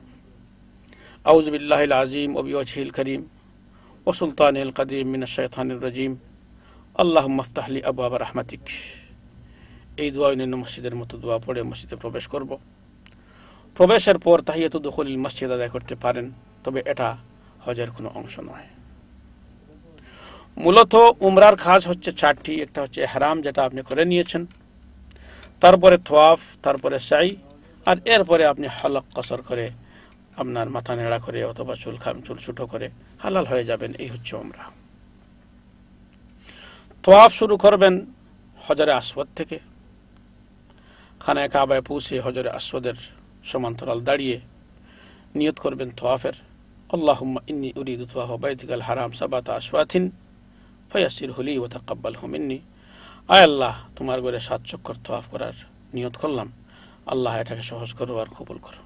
আউযু বিল্লাহিল আযীম ওয়া বিওয়াজহিল কারীম ওয়া সুলতানিল কাদীম মিনাশ শাইতানির রাজীম আল্লাহুম্মা ইফতাহ লি আবওয়াব রাহমাতিক, এই দোয়া অন্যান্য মসজিদের মতো দোয়া পড়ে মসজিদে প্রবেশ করব। প্রবেশের পর তাহিয়াতু দুখুলিল মসজিদ আদায় করতে পারেন, তবে এটা হজের কোনো অংশ নয়। মূলত উমরার কাজ হচ্ছে চারটি। একটা হচ্ছে ইহরাম, যেটা আপনি করে নিয়েছেন, তারপরে তওয়াফ, তারপরে সাই, আর এরপরে আপনি হলক কসর করে আপনার মাথা নেড়া করে অথবা চুল ছোটো করে হালাল হয়ে যাবেন। এই হচ্ছে উমরা। তওয়াফ শুরু করবেন হজরে আসওয়াদ থেকে। খানায়ে কাবায় পৌঁছে হজরে আসওয়াদের সমান্তরাল দাঁড়িয়ে নিয়ত করবেন তওয়াফের। আল্লাহুম্মা ইন্নী উরিদু তওয়াফা বাইতিকাল হারাম সাবাতা আশওয়াতিন ফায়াসসিরহু লি ওয়া তাকাব্বালহু মিন্নি। আয় আল্লাহ, তোমার ঘরে 7 চক্কর তওয়াফ করার নিয়ত করলাম, আল্লাহ এটাকে সহজ করো আর কবুল করো।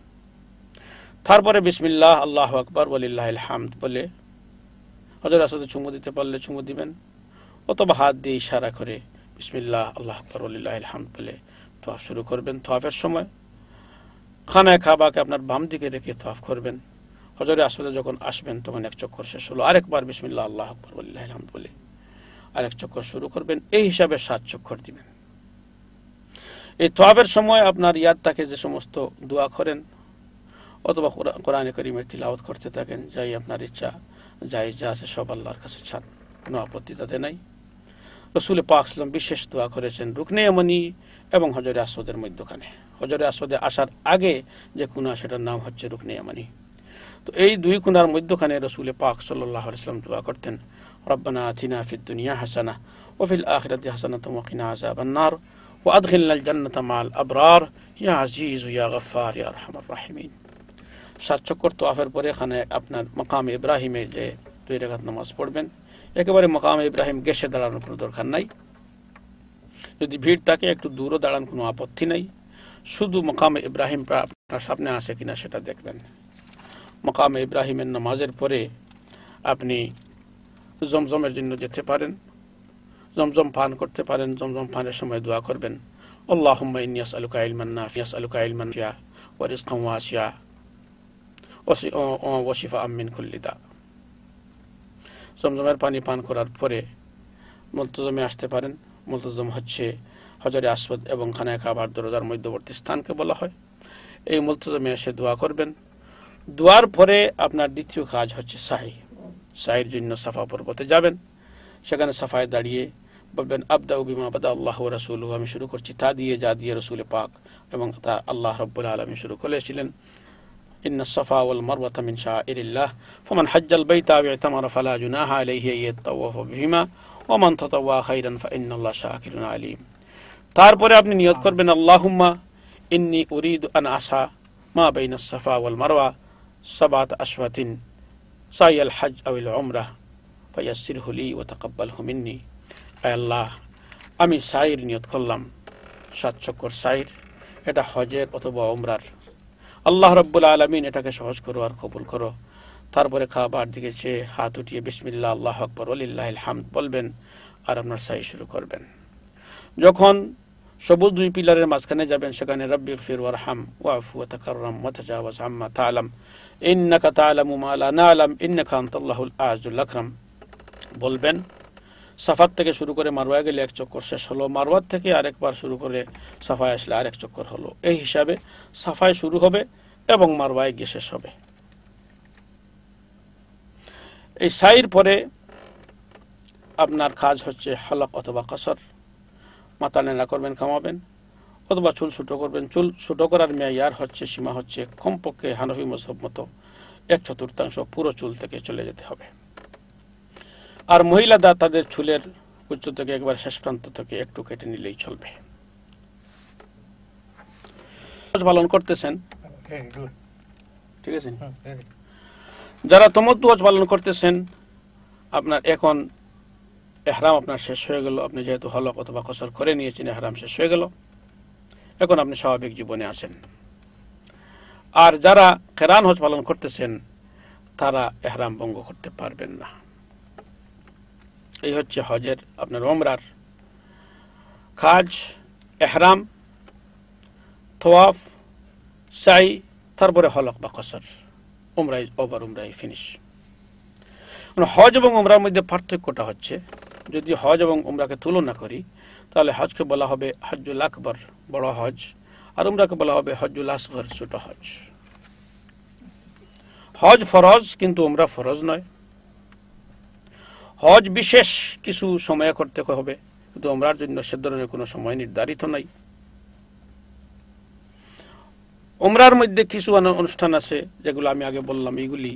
তারপরে বিসমিল্লাহ আল্লাহু আকবার ওয়ালিল্লাহিল হামদ বলে হজরে আসওয়াদে চুমু দিতে পারলে চুমু দিবেন, অথবা হাত দিয়ে ইশারা করে বিসমিল্লাহ আল্লাহু আকবার ওয়ালিল্লাহিল হামদ বলে তওয়াফ শুরু করবেন। তওয়াফের সময় খানায়ে কাবাকে আপনার বাম দিকে রেখে তওয়াফ করবেন। হজরে আসওয়াদে যখন আসবেন তখন 1 চক্কর শেষ হলো, আরেকবার বিসমিল্লাহ আল্লাহু আকবার ওয়ালিল্লাহিল হামদ বলে আরেক চক্কর শুরু করবেন। এই হিসাবে 7 চক্কর দিবেন। এই তওয়াফের সময় আপনার ইয়াদ থাকে যে সমস্ত দোয়া করেন অথবা কোরআনে কারীমের তিলাওয়াত করতে থাকেন, যাই আপনার ইচ্ছা, যাই যা আছে সব আল্লাহর কাছে চান, কোনো আপত্তি তাতে নাই। রাসূল পাক সাল্লাল্লাহু আলাইহি ওয়াসাল্লাম বিশেষ দোয়া করেছেন রুকনে ইয়ামানি এবং হজরে আসওয়াদের মধ্যখানে। হজরে আসওয়াদে আসার আগে যে কুনা, সেটার নাম হচ্ছে রুকনে ইয়ামানি। তো এই দুই কুনার মধ্যখানে রাসূল পাক সাল্লাল্লাহু আলাইহি ওয়াসাল্লাম দোয়া করতেন, রব্বানা আতিনা ফিদ দুনিয়া হাসানা ওয়া ফিল আখিরাতি হাসানাতাও ওয়া কিনা আযাবান নার ওয়া আদখিলনাল জান্নাতা মা'আল আবরার ইয়া আজিজ ইয়া গফফার ইয়া আরহামার রাহিমিন। 7 চক্কর তওয়াফের পরে এখানে আপনার মাকামে ইব্রাহিমে যে 2 রাকাত নামাজ পড়বেন। একেবারে মাকামে ইব্রাহিম গেছে দাঁড়ানোর কোনো দরকার নাই। যদি ভিড় থাকে একটু দূরও দাঁড়ান, কোনো আপত্তি নাই। শুধু মাকামে ইব্রাহিম আপনার সামনে আসে কিনা সেটা দেখবেন। মাকামে ইব্রাহিমের নামাজের পরে আপনি জমজমের জন্য যেতে পারেন, জমজম পান করতে পারেন। জমজম পানের সময় দোয়া করবেন, আল্লাহুম্মা ইন্নী আসআলুকা ইলমান নাফিআ আসআলুকা ইলমান নাফিআ ওয়া রিজকান ওয়াসিআ ওয়া শিফাআম মিন কুল্লি দা। জমজমের পানি পান করার পরে মুলতজমে আসতে পারেন। মুলতজম হচ্ছে হজরে আসওয়াদ এবং খানায়ে কাবার দরজার মধ্যবর্তী স্থানকে বলা হয়। এই মুলতজমে এসে দোয়া করবেন। দোয়ার পরে আপনার দ্বিতীয় কাজ হচ্ছে সাই। সাইয়ের জন্য সাফা পর্বতে যাবেন। সেখানে সাফায় দাঁড়িয়ে বলবেন আবদাউ বিমা বাদা আল্লাহ ওয়া রাসূলুহু, আমি শুরু করছি তা দিয়ে যা দিয়ে রাসূল পাক এবং তা আল্লাহ রাব্বুল আলামিন শুরু করেছিলেন। ইন্না সাফা ওয়াল মারওয়াতা মিন শাআইরিল্লাহ ফামান হাজ্জাল বাইতা আও ইতামারা ফালা জুনাহা আলাইহি আন ইয়াতাওয়াফা বিহিমা ওয়া মান তাতাওয়া খাইরান ফাইন্নাল্লাহা শাকিরুন আলিম। তারপরে আপনি নিয়ত করবেন আল্লাহুম্মা ইন্নী উরিদু আন আসা মা বাইনাস সাফা ওয়াল মারওয়া সাবাত আশওয়াতিন সাইয়াল হজ আওয়াল উমরাহ ফায়াসসিরহু লি ওয়া তাকাব্বালহু মিন্নি। আয় আল্লাহ, আমি সাইর নিয়ত করলাম, 7 চক্কর সাইর, এটা হজের অথবা উমরার। আল্লাহ রাব্বুল আলামিন এটাকে সহজ করো আর কবুল করো। তারপরে কাবার দিকে চেয়ে হাত উঠিয়ে বিসমিল্লাহ আল্লাহু আকবার ওয়ালিল্লাহিল হামদ বলবেন আর আপনার সাই শুরু করবেন। যখন সবুজ 2 পিলারের মাঝখানে যাবেন সেখানে রব্বিগফির ওয়ারহাম ওয়াফু ওয়া তাকাররাম ওয়া তাজাওয়াজ আম্মা তা'লাম ইন্নাকা তা'লামু মা লা না'লাম ইন্নাকা আনতাল্লাহুল আ'জুল আকরাম বলবেন। সাফাত থেকে শুরু করে মারওয়ায় গেলে 1 চক্কর শেষ হলো, মারওয়াত থেকে আরেকবার শুরু করে সাফায় আসলে আরেক চক্কর হলো। এই হিসাবে সাফায় শুরু হবে এবং মারওয়ায় গিয়ে শেষ হবে। এই সাইর পরে আপনার কাজ হচ্ছে হলক অথবা কসর, মাথা নেড়া করবেন, কামাবেন, অথবা চুল ছোট করবেন। চুল ছোট করার মেয়ার হচ্ছে, সীমা হচ্ছে কমপক্ষে হানফি মযহব মতো 1/4 পুরো চুল থেকে চলে যেতে হবে। আর মহিলারা তাদের চুলের উচ্চ থেকে একবার শেষ প্রান্ত থেকে একটু কেটে নিলেই চলবে। পালন করতেছেন, ঠিক আছে? যারা তামাত্তু হজ পালন করতেছেন, আপনার এখন ইহরাম আপনার শেষ হয়ে গেল। আপনি যেহেতু হলক অথবা কসর করে নিয়েছেন, ইহরাম শেষ হয়ে গেল, এখন আপনি স্বাভাবিক জীবনে আছেন। আর যারা কিরান হজ পালন করতেছেন তারা ইহরাম ভঙ্গ করতে পারবেন না। এই হচ্ছে হজের আপনার উমরার কাজ। ইহরাম, তাওয়াফ, সাই, তারপরে হলক বা কসর, উমরাই ওভার, উমরাই ফিনিশ। হজ এবং উমরার মধ্যে পার্থক্যটা হচ্ছে, যদি হজ এবং উমরাকে তুলনা করি তাহলে হজকে বলা হবে হজ্জুল আকবর, বড় হজ, আর উমরাকে বলা হবে হজ্জুল আসগর, ছোট হজ। হজ ফরজ কিন্তু উমরা ফরজ নয়। হজ বিশেষ কিছু সময় করতে হবে, কিন্তু উমরার জন্য সে ধরনের কোনো সময় নির্ধারিত নাই। উমরার মধ্যে কিছু অনুষ্ঠান আছে যেগুলো আমি আগে বললাম, এইগুলি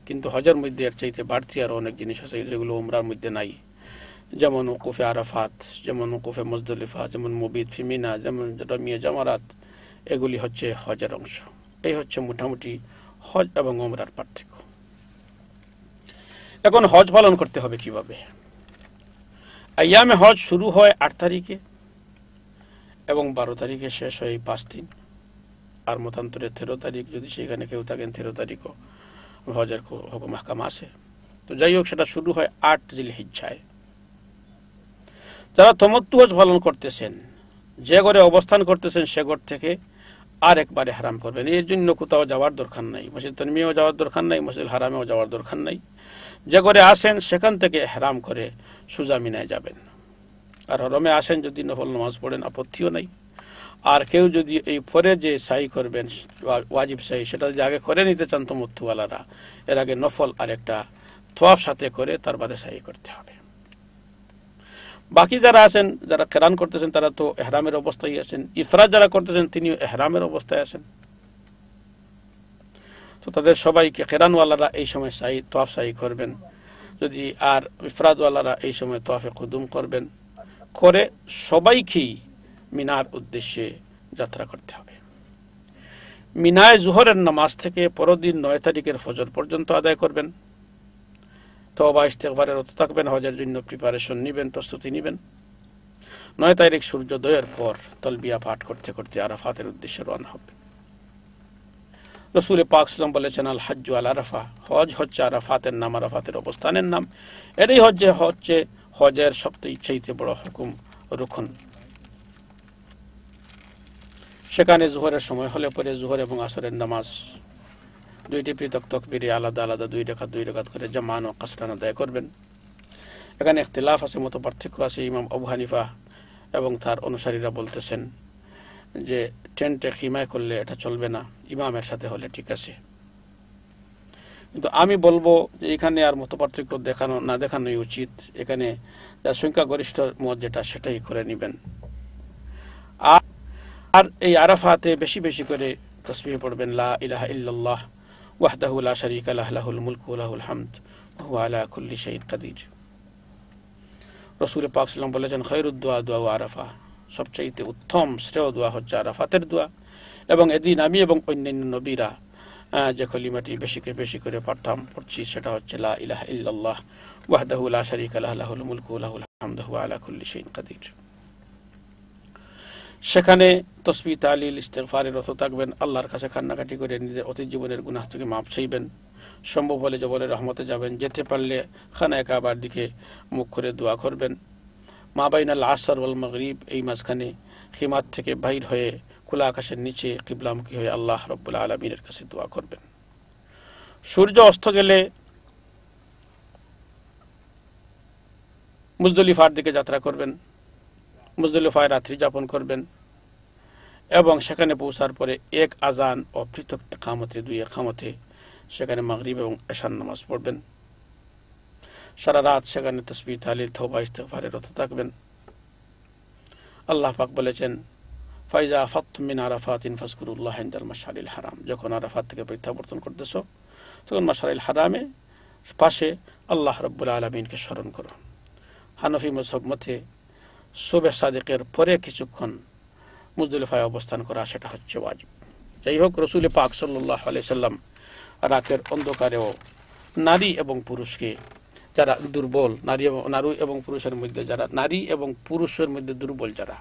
কিন্তু হজের মধ্যে এর চাইতে বাড়তি আরো অনেক জিনিস আছে যেগুলো উমরার মধ্যে নাই। যেমন ওকুফে আরাফাত, যেমন ওকুফে মুজদলিফা, যেমন মুবিত ফি মিনা, যেমন রমিয়ে জামারাত, এগুলি হচ্ছে হজের অংশ। এই হচ্ছে মোটামুটি হজ এবং উমরার পার্থক্য। এখন হজ পালন করতে হবে কিভাবে? আইয়ামে হজ শুরু হয় 8 তারিখে এবং 12 তারিখে শেষ হয় 5 দিন। আর মতান্তরে 13 তারিখ, যদি সেখানে কেউ থাকেন 13 তারিখও হজের হুকুম আহকাম আছে। তো যাই হোক, সেটা শুরু হয় 8 জিলহিজ্জায়। যারা তামাত্তু হজ পালন করতেছেন, যে ঘরে অবস্থান করতেছেন সে ঘর থেকে আর একবার ইহরাম করবেন। এর জন্য কোথাও যাওয়ার দরকার নাই, মসজিদ তানমিয়াও যাওয়ার দরকার নাই, মসজিদ হারামেও যাওয়ার দরকার নাই। যে ঘরে আসেন সেখান থেকে ইহরাম করে সোজা মিনায় যাবেন। আর হরমে আসেন যদি নফল নামাজ পড়েন আপত্তিও নাই। আর কেউ যদি এই পরে যে সাই করবেন ওয়াজিব সাই, সেটা যদি আগে করে নিতে চান তামাত্তুওয়ালারা, এর আগে নফল আর একটা তাওয়াফ সাথে করে তার বাদে সাই করতে হবে। বাকি যারা আছেন, যারা কিরান করতেছেন, তারা তো ইহরামের অবস্থায় আছেন। ইফরাদ যারা করতেছেন তিনিও ইহরামের অবস্থায় আছেন। তো তাদের সবাইকে কিরানওয়ালারা এই সময় সাই তাওয়াফ সাই করবেন, যদি আর ইফরাদওয়ালারা এই সময় তাওয়াফে কুদুম করবেন, করে সবাইকেই মিনার উদ্দেশ্যে যাত্রা করতে হবে। মিনায় জোহরের নামাজ থেকে পরদিন 9 তারিখের ফজর পর্যন্ত আদায় করবেন। তওবা ইস্তেগফারে রত থাকবেন, হজের জন্য প্রিপারেশন নেবেন, প্রস্তুতি নেবেন। 9 তারিখ সূর্যোদয়ের পর তালবিয়া পাঠ করতে করতে আরাফাতের উদ্দেশ্যে রওনা হবে। রাসূল পাক সাল্লাল্লাহু আলাইহি ওয়াসাল্লাম বলেছেন, আল হাজ্জু আল আরাফা, হজ হচ্ছে আরাফাতের নাম, আরাফাতের অবস্থানের নাম। এটাই হচ্ছে হজের সবচেয়ে বড় হুকুম, রুকন। সেখানে জোহরের সময় হলে পরে জোহর এবং আসরের নামাজ 2টি পৃথক তাকবীরে আলাদা আলাদা 2 রাকাত করে জামান ও কাসরান আদায় করবেন। এখানে ইখতিলাফ আছে, মত পার্থক্য আছে। ইমাম আবু হানিফা এবং তার অনুসারীরা বলতেছেন যে টেন্টে খিমায় করলে এটা চলবে না, ইমামের সাথে হলে ঠিক আছে। কিন্তু আমি বলবো যে এখানে আর মতপার্থক্য দেখানোই উচিত। এখানে যার সংখ্যাগরিষ্ঠ মত যেটা সেটাই করে নেবেন। আর এই আরাফাতে বেশি বেশি করে তাসবিহ পড়বেন, লা ইলাহা ইল্লাল্লাহ ওয়াহদাহু লা শারীকা লাহু লাহুল মুলকু ওয়া লাহুল হামদ ওয়া হুয়া আলা কুল্লি শাইইন কাদির। রাসূল পাক সাল্লাল্লাহু আলাইহি ওয়াসাল্লাম বলেছেন, খায়রুদ দুআ দুআ আরাফা, সবচেয়ে উত্তম শ্রেয় দোয়া হচ্ছে আরাফাতের দোয়া। এবং এদিন আমি এবং অন্যান্য নবীরা যে কলিমাটি বেশি করে পড়ছি সেটা হচ্ছে লা ইলাহা ইল্লাল্লাহ ওয়াহদাহু লা শারীকা লাহু লাহুল মুলকু ওয়া লাহুল হামদু ওয়া আলা কুল্লি শাইইন কাদির। সেখানে তাসবিহ তাহলিল ইস্তিগফারে রত থাকবেন, আল্লাহর কাছে কান্নাকাটি করে নিজের অতীত জীবনের গুনাহ থেকে মাপ চাইবেন। সম্ভব হলে জবরের রহমতে যাবেন, যেতে পারলে খানায়ে কাবার দিকে মুখ করে দোয়া করবেন। মা বাইনাল আসর ওয়াল মাগরিব, এই মাঝখানে খিমাত থেকে বাহির হয়ে খোলা আকাশের নিচে কিবলামুখী হয়ে আল্লাহ রাব্বুল আলামিনের কাছে দোয়া করবেন। সূর্য অস্ত গেলে মুজদলিফার দিকে যাত্রা করবেন, মুজদলিফায় রাত্রি যাপন করবেন এবং সেখানে পৌঁছার পরে এক আজান ও পৃথক একামতে, দুই একামতে সেখানে মাগরিব এবং এশার নামাজ পড়বেন। সারা রাত সেখানে তাসবিহ তাহলিল তওবা ইস্তিগফারে রত থাকবেন। আল্লাহ পাক বলেছেন, ফাইজা আফাদতুম মিন আরাফাতিন ফাজকুরুল্লাহ ইনদাল মাশআরিল হারাম, যখন আরাফাত থেকে প্রত্যাবর্তন করতেছো তখন মাশআরিল হারামে পাশে আল্লাহ রাব্বুল আলামিনকে স্মরণ করো। হানফি মাযহাব মতে সুবহ সাদিকের পরে কিছুক্ষণ মুজদলিফায় অবস্থান করা সেটা হচ্ছে ওয়াজিব। যাই হোক, রাসূল পাক সাল্লাল্লাহু আলাইহি সাল্লাম রাতের অন্ধকারেও নারী এবং পুরুষকে, যারা দুর্বল, নারী এবং পুরুষের মধ্যে যারা, নারী এবং পুরুষের মধ্যে দুর্বল যারা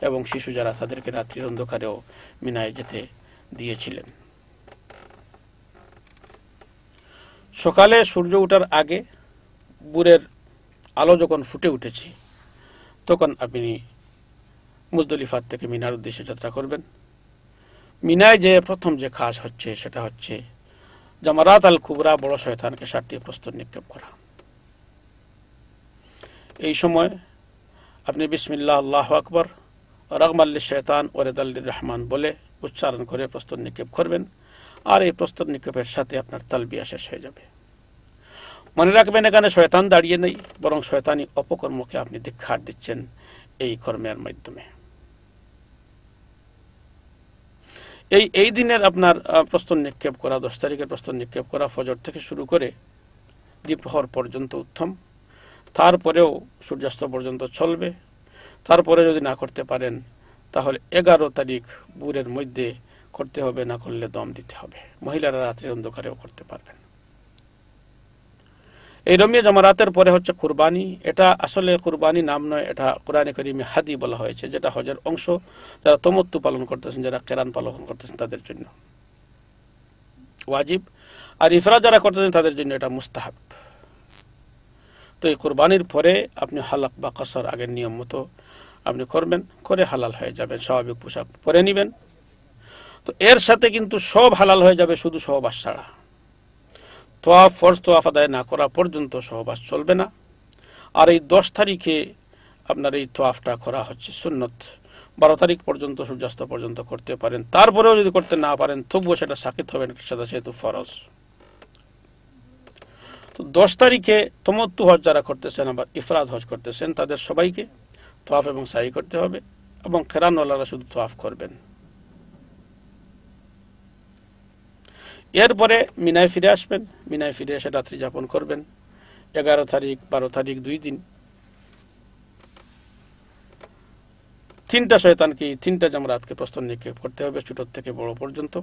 এবং শিশু যারা, তাদেরকে রাত্রির অন্ধকারেও মিনায় যেতে দিয়েছিলেন। সকালে সূর্য ওঠার আগে ভোরের আলো যখন ফুটে উঠেছে তখন আপনি মুজদলিফাত থেকে মিনার উদ্দেশ্যে যাত্রা করবেন। মিনায় যে প্রথম যে কাজ হচ্ছে সেটা হচ্ছে জামারাত আল কুবরা, বড় শয়তানকে 7টি প্রস্তর নিক্ষেপ করা। এই সময় আপনি বিসমিল্লাহ আল্লাহু আকবার রাগমান লিশ-শাইতান ওয়া রিদাল লির-রহমান বলে উচ্চারণ করে প্রস্তর নিক্ষেপ করবেন। আর এই প্রস্তর নিক্ষেপের সাথে আপনার তালবিয়া শেষ হয়ে যাবে। মনে রাখবেন, এখানে শয়তান দাঁড়িয়ে নেই, বরং শয়তানি অপকর্মকে আপনি ধিক্কার দিচ্ছেন এই কর্মের মাধ্যমে। এই দিনের আপনার প্রস্তর নিক্ষেপ করা, 10 তারিখের প্রস্তর নিক্ষেপ করা ফজর থেকে শুরু করে দ্বিপ্রহর পর্যন্ত উত্তম। তারপরেও সূর্যাস্ত পর্যন্ত চলবে। তারপরে যদি না করতে পারেন তাহলে 11 তারিখ ভোরের মধ্যে করতে হবে, না করলে দম দিতে হবে। মহিলারা রাত্রির অন্ধকারেও করতে পারবেন। এই রমিয়া জামারাতের পরে হচ্ছে কুরবানি। এটা আসলে কুরবানি নাম নয়, এটা কোরআনে কারিমে হাদি বলা হয়েছে, যেটা হজের অংশ। যারা তমত্তু পালন করতেছেন, যারা কেরান পালন করতেছেন তাদের জন্য ওয়াজিব, আর ইফরাদ যারা করতেছেন তাদের জন্য এটা মুস্তাহাব। তো এই কুরবানির পরে আপনি হালাক বা কসর আগের নিয়ম মতো আপনি করবেন, করে হালাল হয়ে যাবেন, স্বাভাবিক পোশাক পরে নেবেন। তো এর সাথে কিন্তু সব হালাল হয়ে যাবে, শুধু সহবাস ছাড়া। তোয়াফ, ফরজ তোয়াফ আদায় না করা পর্যন্ত সহবাস চলবে না। আর এই 10 তারিখে আপনার এই তোয়াফটা করা হচ্ছে সুন্নত। 12 তারিখ পর্যন্ত, সূর্যাস্ত পর্যন্ত করতে পারেন। তারপরেও যদি করতে না পারেন তবুও সেটা সাকিত হবেন, সেটা যেহেতু ফরজ। তো 10 তারিখে তমত্তু হজ যারা করতেছেন, আবার ইফরাদ হজ করতেছেন, তাদের সবাইকে তোয়াফ এবং সাই করতে হবে, এবং কেরানওয়ালারা শুধু তোয়াফ করবেন। এরপরে মিনায় ফিরে আসবেন। মিনায় ফিরে এসে রাত্রি যাপন করবেন। 11 তারিখ, 12 তারিখ 2 দিন 3টা শয়তানকে, 3টা জামরাতকে প্রস্তর নিক্ষেপ করতে হবে, ছোট থেকে বড় পর্যন্ত।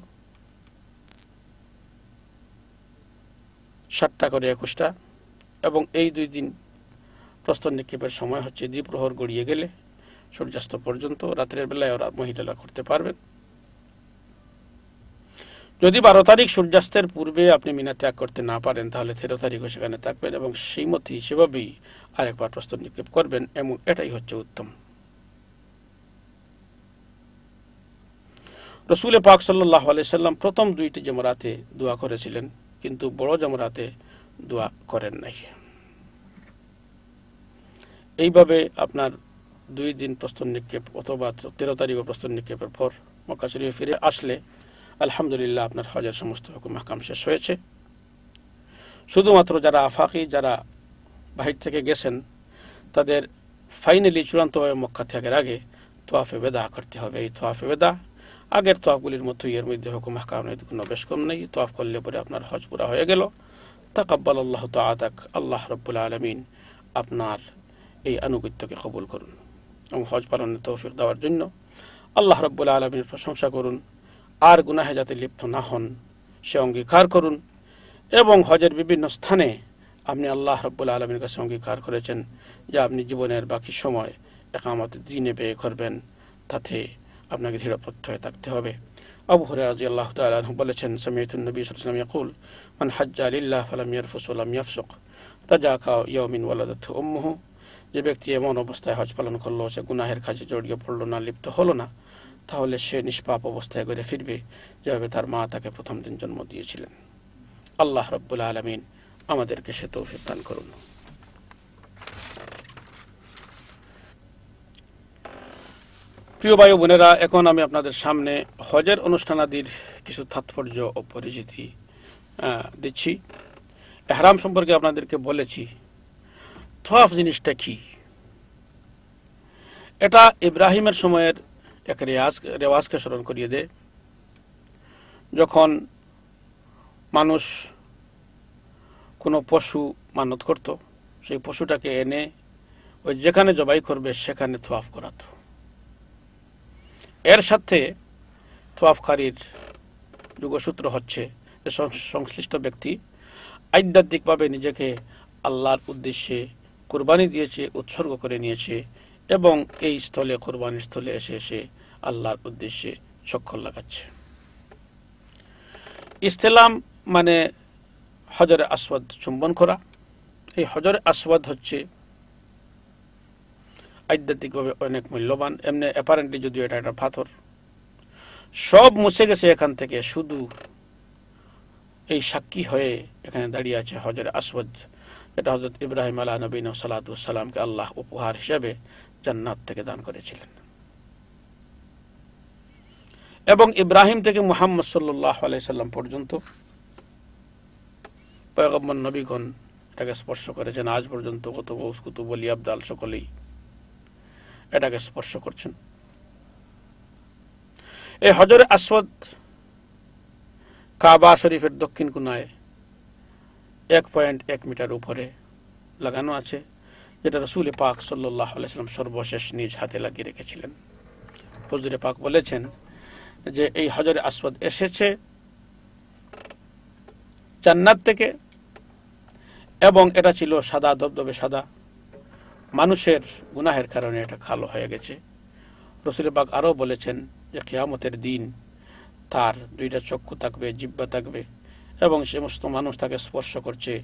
7টা করে 21টা। এবং এই 2 দিন প্রস্তর নিক্ষেপের সময় হচ্ছে দ্বিপ্রহর গড়িয়ে গেলে সূর্যাস্ত পর্যন্ত। রাত্রের বেলায় ওরা মহিলারা করতে পারবেন। যদি 12 তারিখ সূর্যাস্তের পূর্বে আপনি মিনা ত্যাগ করতে না পারেন তাহলে 13 তারিখও সেখানে থাকবেন এবং সেই মতে সেভাবেই আরেকবার প্রস্তর নিক্ষেপ করবেন, এবং এটাই হচ্ছে উত্তম। রাসূল পাক সাল্লাল্লাহু আলাইহি সাল্লাম প্রথম 2টি জামরাতে দোয়া করেছিলেন, কিন্তু বড় জামরাতে দোয়া করেন নাই। এইভাবে আপনার 2 দিন প্রস্তর নিক্ষেপ অথবা 13 তারিখ প্রস্তর নিক্ষেপের পর মক্কা শরীফে ফিরে আসলে আলহামদুলিল্লাহ আপনার হজের সমস্ত হুকুম আহকাম শেষ হয়েছে। শুধুমাত্র যারা আফাকি, যারা বাহির থেকে গেছেন, তাদের ফাইনালি চূড়ান্তভাবে মক্কা ত্যাগের আগে তোয়াফে বেদা করতে হবে। এই তোয়াফে বেদা আগের তোয়াফগুলির মতোই, এর মধ্যে হুকুম আহকামের কোনো বেশ কম নেই। তোয়াফ করলে পরে আপনার হজ পুরা হয়ে গেল। তাকাব্বালাল্লাহু তাআলা, আল্লাহ রাব্বুল আলামিন আপনার এই আনুগত্যকে কবুল করুন এবং হজ পালনের তৌফিক দেওয়ার জন্য আল্লাহ রাব্বুল আলামিনের প্রশংসা করুন। আর গুনাহে যাতে লিপ্ত না হন সে অঙ্গীকার করুন। এবং হজের বিভিন্ন স্থানে আপনি আল্লাহ রাব্বুল আলামিনের কাছে অঙ্গীকার করেছেন যে আপনি জীবনের বাকি সময় ইকামত দ্বীনে ব্যয় করবেন, তাতে আপনাকে দৃঢ় প্রত্যয় থাকতে হবে। আবু হুরায়রা রাদিয়াল্লাহু তাআলা আনহু বলেছেন, সামি'তুন নবী সাল্লাল্লাহু আলাইহি ওয়াসাল্লাম ইয়াকুল, মান হাজ্জা লিল্লাহ ফালাম ইয়ারফুস ওয়া লাম ইয়াফসুক রাজাকা ইয়াউমিন ওয়ালাদাতহু উম্মুহু। যে ব্যক্তি এমন অবস্থায় হজ পালন করলো, সে গুনাহের কাজে জড়িয়ে পড়লো না, লিপ্ত হলো না, তাহলে সে নিষ্পাপ অবস্থায় ঘুরে ফিরবে যেভাবে তার মা তাকে প্রথম দিন জন্ম দিয়েছিলেন। আল্লাহ রাব্বুল আলামিন আমাদেরকে সে তৌফিক দান করুন। প্রিয় ভাই বোনেরা, এখন আমি আপনাদের সামনে হজের অনুষ্ঠানাদির কিছু তাৎপর্য ও পরিচিতি দিচ্ছি। ইহরাম সম্পর্কে আপনাদেরকে বলেছি। তাওয়াফ জিনিসটা কি? এটা ইব্রাহিমের সময়ের এক রেওয়াজকে স্মরণ করিয়ে দেয়। যখন মানুষ কোনো পশু মানত করত, সেই পশুটাকে এনে ওই যেখানে জবাই করবে সেখানে তাওয়াফ করাতো। এর সাথে তাওয়াফকারীর যোগসূত্র হচ্ছে যে সংশ্লিষ্ট ব্যক্তি আধ্যাত্মিকভাবে নিজেকে আল্লাহর উদ্দেশ্যে কুরবানি দিয়েছে, উৎসর্গ করে নিয়েছে এবং এই স্থলে, কুরবানির স্থলে এসে এসে আল্লাহর উদ্দেশ্যে চক্কর লাগাচ্ছে। ইসলাম মানে হজরে আসওয়াদ চুম্বন করা। এই হজরে আসওয়াদ হচ্ছে আধ্যাত্মিকভাবে অনেক মূল্যবান। এমনি অ্যাপারেন্টলি যদিও এটা একটা পাথর, সব মুছে গেছে এখান থেকে, শুধু এই সাক্ষী হয়ে এখানে দাঁড়িয়ে আছে হজরে আসওয়াদ, যেটা হযরত ইব্রাহিম আলাইহিস নবীনা সালাতু ওয়াস সালামকে আল্লাহ উপহার হিসেবে জান্নাত থেকে দান করেছিলেন। এবং ইব্রাহিম থেকে মুহাম্মদ সাল্লাল্লাহু আলাইহি সাল্লাম পর্যন্ত পয়গম্বর নবীগণ এটাকে স্পর্শ করেছেন। আজ পর্যন্ত কত গৌস, কুতুব, ওলি, আবদাল সকলেই এটাকে স্পর্শ করছেন। এই হজরে আসওয়াদ কাবা শরীফের দক্ষিণ কোণায় 1.1 মিটার উপরে লাগানো আছে, যেটা রাসূল পাক সাল্লাল্লাহু আলাইহি সাল্লাম সর্বশেষ নিজ হাতে লাগিয়ে রেখেছিলেন। হুজুরে পাক বলেছেন যে এই হজরে আসওয়াদ এসেছে জান্নাত থেকে এবং এটা ছিল সাদা, দবদবে সাদা। মানুষের গুনাহের কারণে এটা কালো হয়ে গেছে। রাসূল পাক আরো বলেছেন যে কিয়ামতের দিন তার 2টা চক্ষু থাকবে, জিহ্বা থাকবে এবং সমস্ত মানুষ তাকে স্পর্শ করছে,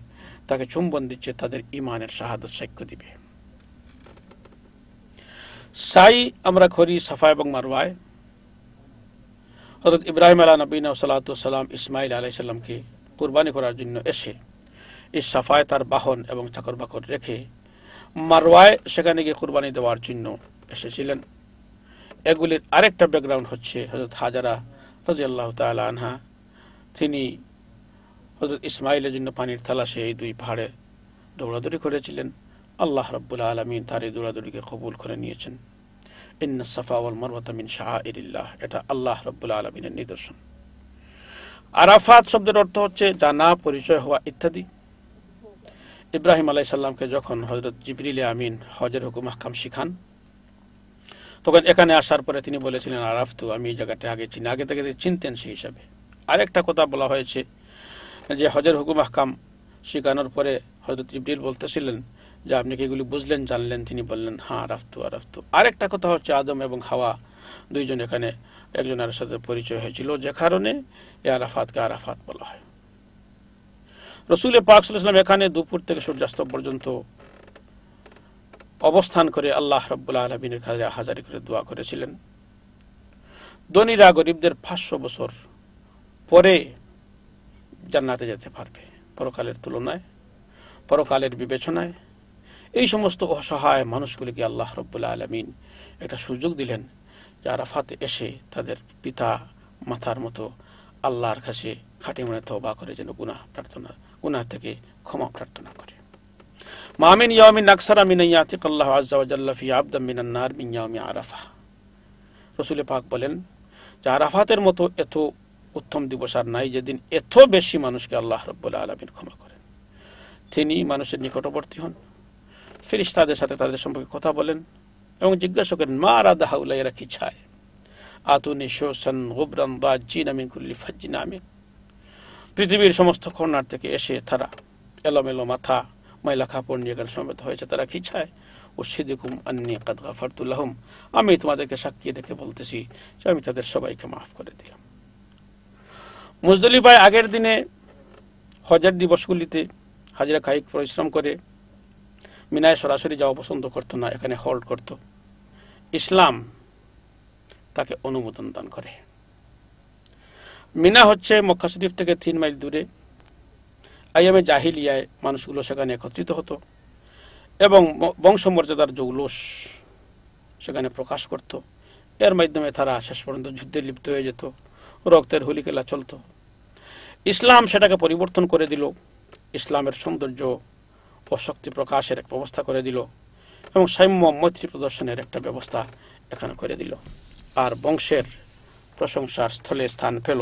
তাকে চুম্বন দিচ্ছে, তাদের ঈমানের শাহাদাত সাক্ষ্য দিবে। সাই আমরা করি সাফা এবং মারওয়ায়। হযরত ইব্রাহিম আলাইহিস নবীনা সালাতু ওয়াস সালাম ইসমাঈল আলাইহিস সালামকে কুরবানি করার জন্য এসে এই সাফায় তার বাহন এবং চাকর বাকর রেখে মারওয়ায় সেখানে গিয়ে কুরবানি দেওয়ার জন্য এসেছিলেন। এগুলির আরেকটা ব্যাকগ্রাউন্ড হচ্ছে হযরত হাজারা রাদিয়াল্লাহু তাআলা আনহা, তিনি হযরত ইসমাঈলের জন্য পানির তালাশে এই 2 পাহাড়ে দৌড়াদৌড়ি করেছিলেন। আল্লাহ রাব্বুল আলামিন তার এই দৌড়াদৌড়িকে কবুল করে নিয়েছেন। ইন্নাস সাফা ওয়াল মারওয়াতা মিন শাআইরিল্লাহ, এটা আল্লাহ রাব্বুল আলামিনের নিদর্শন। আরাফাত শব্দের অর্থ হচ্ছে জানা, পরিচয় হওয়া ইত্যাদি। ইব্রাহিম আলাইহিস সালামকে যখন হযরত জিবরিল আমিন হজের হুকুম আহকাম শিখান, তখন এখানে আসার পরে তিনি বলেছিলেন আরাফতু, আমি এই জায়গাটা আগে চিনি, আগে থেকে চিনতেন সেই হিসাবে। আরেকটা কথা বলা হয়েছে যে হজের হুকুম আহকাম শিখানোর পরে হযরত জিবরিল বলতেছিলেন যে আপনি কি এগুলি বুঝলেন, জানলেন? তিনি বললেন হ্যাঁ, আরাফতু আরাফতু। আরেকটা কথা হচ্ছে আদম এবং হাওয়া 2 জন এখানে একজনের সাথে পরিচয় হয়েছিল, যে কারণে এই আরাফাতকে আরাফাত বলা হয়। রাসূল পাক সাল্লাল্লাহু আলাইহি ওয়াসাল্লাম এখানে দুপুর থেকে সূর্যাস্ত পর্যন্ত অবস্থান করে আল্লাহ রাব্বুল আলামিনের কাছে হাজারি করে দোয়া করেছিলেন। ধনীরা গরিবদের 500 বছর পরে জান্নাতে যেতে পারবে পরকালের তুলনায়, পরকালের বিবেচনায়। এই সমস্ত অসহায় মানুষগুলিকে আল্লাহ রাব্বুল আলামিন একটা সুযোগ দিলেন যে আরাফাতে এসে তাদের পিতা মাতার মতো আল্লাহর কাছে খাঁটি মনে তওবা করে যেন গুনাহ প্রার্থনা গুনাহ থেকে ক্ষমা প্রার্থনা করে। মা মিন ইয়াউমিন আকসারা মিন ইয়াতিকাল্লাহু আযজা ওয়া জাল্লা ফি আবদাম মিনান নার মিন ইয়াউমি আরাফা। রাসূল পাক বলেন যে আরাফাতের মতো এত উত্তম দিবস আর নাই যেদিন এত বেশি মানুষকে আল্লাহ রাব্বুল আলামিন ক্ষমা করেন। তিনি মানুষের নিকটবর্তী হন, ফেরেশতাদের সাথে তাদের সম্পর্কে কথা বলেন এবং জিজ্ঞাসা করেন মা আরাদা হাউলা, এরা কি চায়? আতুনি শুসান গুবরান দাজ্জিনা মিন কুল্লি ফাজ্জিন আমিক। পৃথিবীর সমস্ত কর্নার থেকে এসে তারা এলোমেলো মাথা ময়লা কাপড় নিয়ে এখানে সমবেত হয়েছে, তারা কি চায়? উশহিদুকুম আন্নী কাদ গাফারতু লাহুম, আমি তোমাদেরকে সাক্ষী রেখে বলতেছি যে আমি তাদের সবাইকে মাফ করে দিলাম। মুজদলিফায় আগের দিনে হজের দিবসগুলিতে হাজিরা কায়িক পরিশ্রম করে মিনায় সরাসরি যাওয়া পছন্দ করতো না, এখানে হোল্ড করত। ইসলাম তাকে অনুমোদন দান করে। মিনা হচ্ছে মক্কা শরীফ থেকে 3 মাইল দূরে। আইয়ামে জাহিলিয়ায় মানুষগুলো সেখানে একত্রিত হতো এবং বংশমর্যাদার জৌলুস সেখানে প্রকাশ করত। এর মাধ্যমে তারা শেষ পর্যন্ত যুদ্ধে লিপ্ত হয়ে যেত, রক্তের হুলিখেলা চলত। ইসলাম সেটাকে পরিবর্তন করে দিল, ইসলামের সৌন্দর্য ও শক্তি প্রকাশের এক ব্যবস্থা করে দিল এবং সাম্য মৈত্রী প্রদর্শনের একটা ব্যবস্থা এখানে করে দিল। আর বংশের প্রশংসার স্থলে স্থান পেল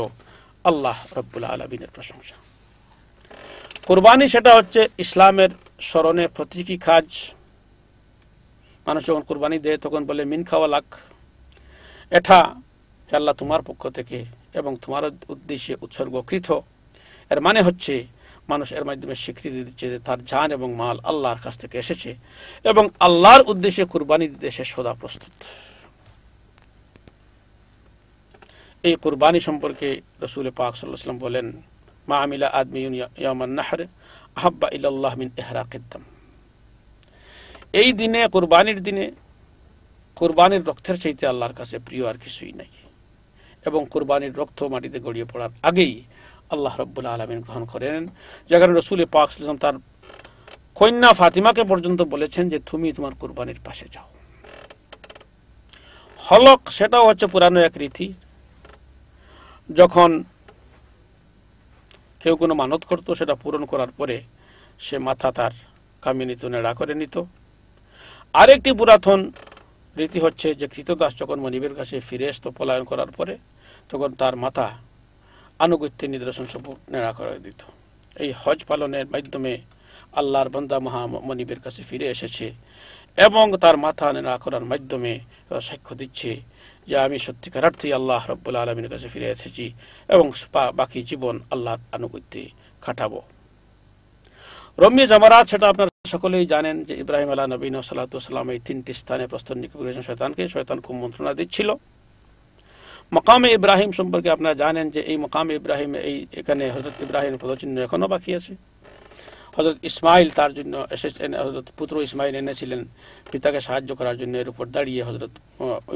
আল্লাহ রাব্বুল আলামিনের প্রশংসা। কুরবানি সেটা হচ্ছে ইসলামের স্মরণে প্রতীকী কাজ। মানুষ যখন কুরবানি দেয় তখন বলে মিন খাওয়ালাক, এটা আল্লাহ তোমার পক্ষ থেকে এবং তোমার উদ্দেশ্যে উৎসর্গকৃত। এর মানে হচ্ছে মানুষ এর মাধ্যমে স্বীকৃতি দিচ্ছে যে তার জান এবং মাল আল্লাহর কাছ থেকে এসেছে এবং আল্লাহর উদ্দেশ্যে কুরবানি দিতে সে সদা প্রস্তুত। এই কুরবানি সম্পর্কে রাসূল পাক সাল্লাল্লাহু আলাইহি ওয়াসাল্লাম বলেন মা আমিলা আদমিয়ুন ইয়াওমান নাহর আহাব্বা ইলাল্লাহ মিন ইহরাকিদ দাম। এই দিনে কুরবানির দিনে কুরবানির রক্তের চাইতে আল্লাহর কাছে প্রিয় আর কিছুই নাই এবং কুরবানির রক্ত মাটিতে গড়িয়ে পড়ার আগেই আল্লাহ রাব্বুল আলামিন গ্রহণ করেন। যেখানে রাসূল পাক সাল্লাল্লাহু আলাইহি ওয়াসাল্লাম তার কন্যা ফাতিমাকে পর্যন্ত বলেছেন যে তুমি তোমার কুরবানির পাশে যাও। হলক সেটাও হচ্ছে পুরানো এক রীতি। যখন কেউ কোনো মানত করত সেটা পূরণ করার পরে সে মাথা তার কামিনী নেড়া করে নিত। আরেকটি পুরাতন রীতি হচ্ছে যে কৃতদাস যখন মনিবের কাছে ফিরে আসতো পলায়ন করার পরে তখন তার মাথা আনুগত্যের নিদর্শন সব নেড়া করে দিত। এই হজ পালনের মাধ্যমে আল্লাহর বান্দা মনিবের কাছে ফিরে এসেছে এবং তার মাথা নেড়া করার মাধ্যমে সাক্ষ্য দিচ্ছে যে আমি সত্যিকার অর্থেই আল্লাহ রাব্বুল আলামিনের কাছে ফিরে এসেছি এবং বাকি জীবন আল্লাহর আনুগত্যে কাটাবো। রম্যে জামারাত সেটা আপনারা সকলেই জানেন যে ইব্রাহিম আলাইহিস নবীন সাল্লাল্লাহু আলাইহি ওয়াসাল্লাম এই 3টি স্থানে প্রস্তর নিক্ষেপ করেছেন শয়তানকে। শয়তান খুব মন্ত্রণা দিচ্ছিল। মাকামে ইব্রাহিম সম্পর্কে আপনারা জানেন যে এই মাকামে ইব্রাহিম এখানে হযরত ইব্রাহিমের পদচিহ্ন এখনো বাকি আছে। হযরত ইসমাইল তার জন্য এসেছেন, হযরত পুত্র ইসমাইল এনেছিলেন পিতাকে সাহায্য করার জন্য। এর উপর দাঁড়িয়ে হযরত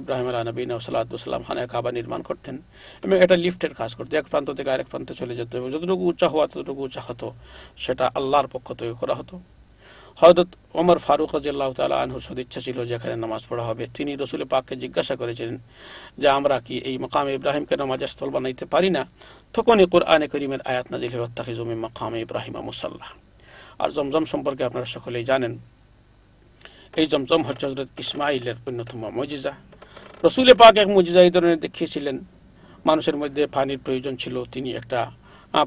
ইব্রাহিম আলাইহিস নবী সাল্লাল্লাহু আলাইহি ওয়াসাল্লাম খানায়ে কাবা নির্মাণ করতেন এবং এটা লিফটের কাজ করতে এক প্রান্ত থেকে আরেক প্রান্তে চলে যেত এবং যতটুকু উঁচা হওয়া ততটুকু উঁচা হতো সেটা আল্লাহর পক্ষ থেকে করা হতো। হযরত ওমর ফারুক রাদিয়াল্লাহু তাআলা আনহুর সদিচ্ছা ছিল যেখানে নামাজ পড়া হবে। তিনি রাসূল পাককে জিজ্ঞাসা করেছিলেন যে আমরা কি এই মাকামে ইব্রাহিমকে নামাজের স্থল বানাইতে পারি না? তখনই কোরআনে কারীমের আয়াত নাযিল হয় ওয়াত্তাখিযু মিন মাকামে ইব্রাহিমা মুসাল্লা। আর জমজম সম্পর্কে আপনারা সকলেই জানেন, এই জমজম হচ্ছে হযরত ইসমাইলের অন্যতম মুজিজা। রাসূল পাক এক মুজিজা এই ধরনের দেখিয়েছিলেন। মানুষের মধ্যে পানির প্রয়োজন ছিল, তিনি একটা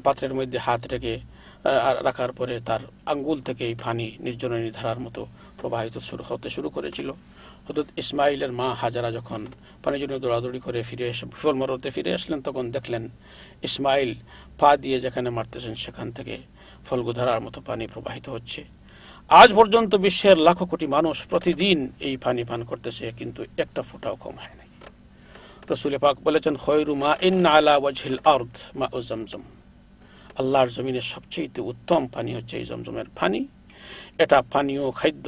পাত্রের মধ্যে হাত রেখে রাখার পরে তার আঙ্গুল থেকে এই পানি নির্জননী ধারার মতো প্রবাহিত হতে শুরু করেছিল। হযরত ইসমাইলের মা হাজারা যখন পানির জন্য দৌড়াদৌড়ি করে ফিরে এসে বিফল মরতে ফিরে আসলেন তখন দেখলেন ইসমাইল পা দিয়ে যেখানে মারতেছেন সেখান থেকে ফলগুধারার মতো পানি প্রবাহিত হচ্ছে। আজ পর্যন্ত বিশ্বের লাখো কোটি মানুষ প্রতিদিন এই পানি পান করতেছে, কিন্তু একটা ফোঁটাও কম হয় নাই। রাসূল পাক বলেছেন খয়রু মা ইন আলা ওয়াজহিল আরদ মাউ জমজম। আল্লাহর জমিনের সবচেয়ে উত্তম পানি হচ্ছে এই জমজমের পানি। এটা পানীয় খাদ্য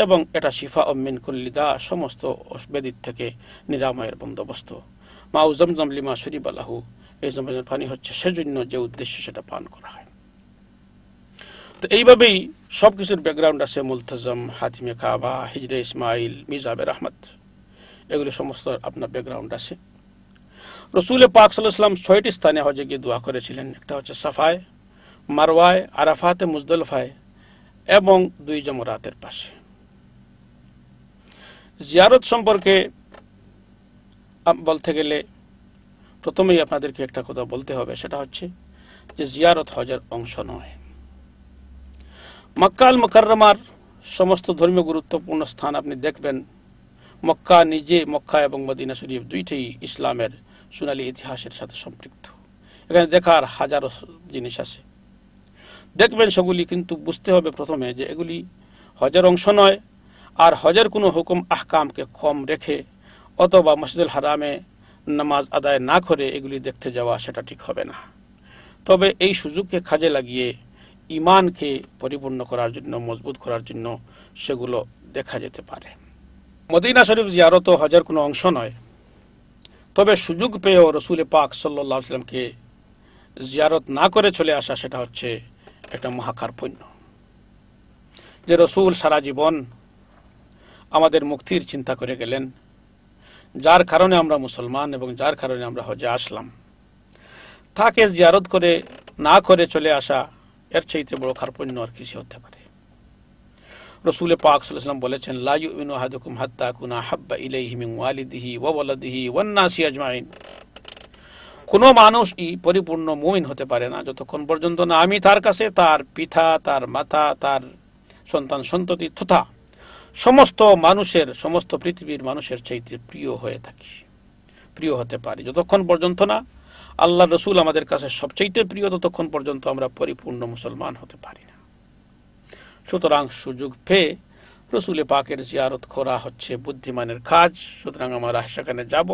এবং এটা শিফা মিন কুল্লি দা, সমস্ত ব্যাধি থেকে নিরাময়ের বন্দোবস্ত। মাউ জমজম লিমা শুরিবা লাহু, এই জমজমের পানি হচ্ছে সেজন্য যে উদ্দেশ্যে সেটা পান করা হয়। তো এইভাবেই সবকিছুর ব্যাকগ্রাউন্ড আছে। মুলতাজম, হাতিমে কাবা, হিজরে ইসমাইল, মিজাবে রহমত, এগুলি সমস্ত আপনার ব্যাকগ্রাউন্ড আছে। রাসূল পাক সাল্লাল্লাহু আলাইহি ওয়াসাল্লাম 6টি স্থানে হজে গিয়ে দোয়া করেছিলেন। একটা হচ্ছে সাফায়, মারওয়ায়, আরাফাতে, মুজদলিফায় এবং 2 জমরাতের পাশে। জিয়ারত সম্পর্কে বলতে গেলে প্রথমেই আপনাদেরকে একটা কথা বলতে হবে, সেটা হচ্ছে যে জিয়ারত হজের অংশ নয়। মক্কা আল মুকাররমার সমস্ত ধর্মীয় গুরুত্বপূর্ণ স্থান আপনি দেখবেন, মক্কা নিজে, মক্কা এবং মদিনা শরীফ দুইটাই ইসলামের সোনালী ইতিহাসের সাথে সম্পৃক্ত। এখানে দেখার হাজারো জিনিস আছে, দেখবেন সেগুলি, কিন্তু বুঝতে হবে প্রথমে যে এগুলি হজের অংশ নয়। আর হজের কোনো হুকুম আহকামকে কম রেখে অথবা মসজিদুল হারামে নামাজ আদায় না করে এগুলি দেখতে যাওয়া, সেটা ঠিক হবে না। তবে এই সুযোগকে কাজে লাগিয়ে ইমানকে পরিপূর্ণ করার জন্য, মজবুত করার জন্য সেগুলো দেখা যেতে পারে। মদিনা শরীফ জিয়ারত হজের কোনো অংশ নয়, তবে সুযোগ পেয়েও রসুল পাক সাল্লাল্লাহু আলাইহি ওয়াসাল্লামকে জিয়ারত না করে চলে আসা, সেটা হচ্ছে একটা মহাকার্পণ্য। যে রসুল সারা জীবন আমাদের মুক্তির চিন্তা করে গেলেন, যার কারণে আমরা মুসলমান এবং যার কারণে আমরা হজে আসলাম, তাকে জিয়ারত করে না করে চলে আসা, এর চাইতে বড় কার্পণ্য আর কিছু হতে পারে। রসুল পাক সাল্লাল্লাহু আলাইহি ওয়াসাল্লাম বলেছেন, লা ইউমিনু আহাদুকুম হাত্তা আকুনা হাব্বা ইলাইহি মিন ওয়ালিদিহি ওয়া ওয়ালাদিহি ওয়ান নাসি আজমাইন। কোন মানুষই পরিপূর্ণ মুমিন হতে পারে না যতক্ষণ পর্যন্ত না আমি তার কাছে তার পিতা, তার মাতা, তার সন্তান সন্ততি তথা সমস্ত মানুষের, সমস্ত পৃথিবীর মানুষের চাইতে প্রিয় হয়ে থাকি, প্রিয় হতে পারি। যতক্ষণ পর্যন্ত না আল্লাহ রসুল আমাদের কাছে সবচাইতে প্রিয়, ততক্ষণ পর্যন্ত আমরা পরিপূর্ণ মুসলমান হতে পারি না। সুতরাং সুযোগ পেয়ে রসুল পাকের জিয়ারত করা হচ্ছে বুদ্ধিমানের কাজ। সুতরাং আমরা সেখানে যাব।